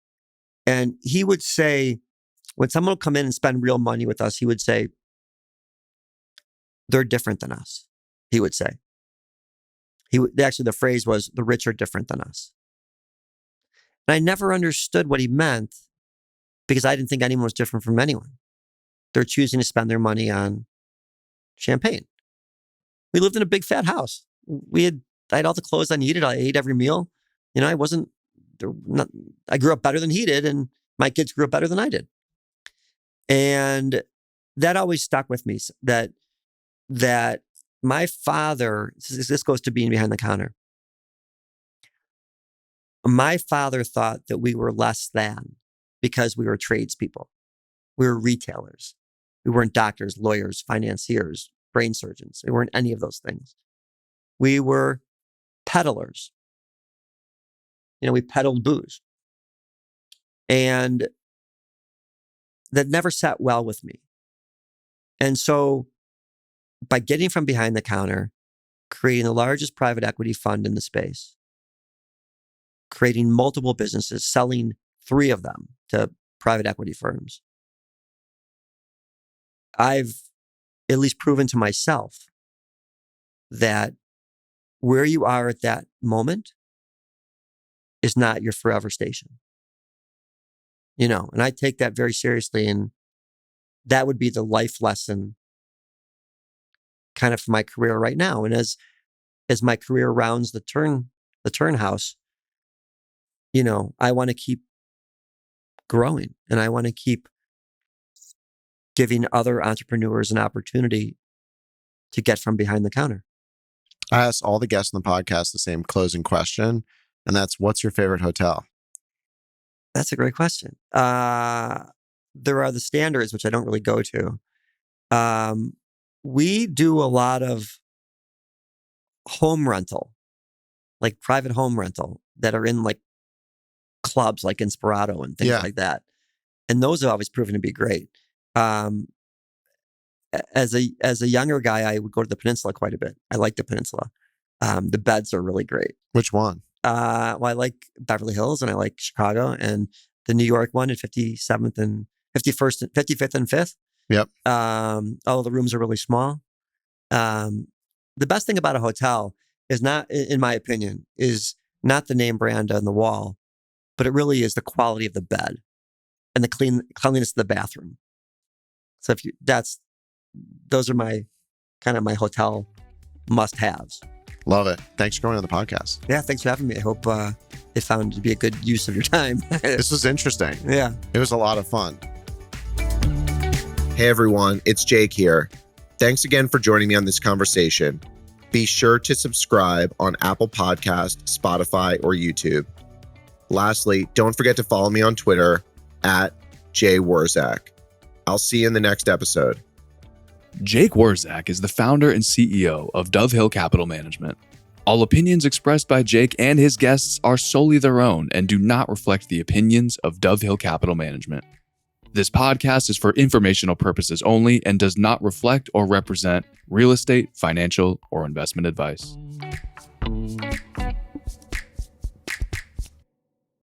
And he would say, when someone would come in and spend real money with us, he would say, they're different than us. He would say. Actually, the phrase was, the rich are different than us. And I never understood what he meant, because I didn't think anyone was different from anyone. They're choosing to spend their money on champagne. We lived in a big fat house. I had all the clothes I needed. I ate every meal. I grew up better than he did, and my kids grew up better than I did. And that always stuck with me, that my father, this goes to being behind the counter. My father thought that we were less than because we were tradespeople. We were retailers. We weren't doctors, lawyers, financiers, brain surgeons. We weren't any of those things. We were peddlers. We peddled booze. And that never sat well with me. And so by getting from behind the counter, creating the largest private equity fund in the space, creating multiple businesses, selling 3 of them to private equity firms, I've at least proven to myself that where you are at that moment is not your forever station. And I take that very seriously. And that would be the life lesson kind of for my career right now. And as my career rounds the turn house, I want to keep growing, and I want to keep giving other entrepreneurs an opportunity to get from behind the counter. I ask all the guests on the podcast the same closing question, and that's, what's your favorite hotel? That's a great question. There are the standards, which I don't really go to. We do a lot of home rental, like private home rental, that are in like clubs like Inspirato and things like that. And those have always proven to be great. As a younger guy, I would go to the Peninsula quite a bit. I like the Peninsula. The beds are really great. Which one? Well, I like Beverly Hills, and I like Chicago, and the New York one at 57th and 51st and 55th and 5th. Yep. All the rooms are really small. The best thing about a hotel is not, in my opinion, is not the name brand on the wall, but it really is the quality of the bed and the cleanliness of the bathroom. So those are my hotel must-haves. Love it. Thanks for coming on the podcast. Yeah, thanks for having me. I hope it found to be a good use of your time. This was interesting. Yeah. It was a lot of fun. Hey everyone, it's Jake here. Thanks again for joining me on this conversation. Be sure to subscribe on Apple Podcasts, Spotify, or YouTube. Lastly, don't forget to follow me on Twitter @JWarzak. I'll see you in the next episode. Jake Warzak is the founder and CEO of Dove Hill Capital Management. All opinions expressed by Jake and his guests are solely their own and do not reflect the opinions of Dove Hill Capital Management. This podcast is for informational purposes only and does not reflect or represent real estate, financial, or investment advice.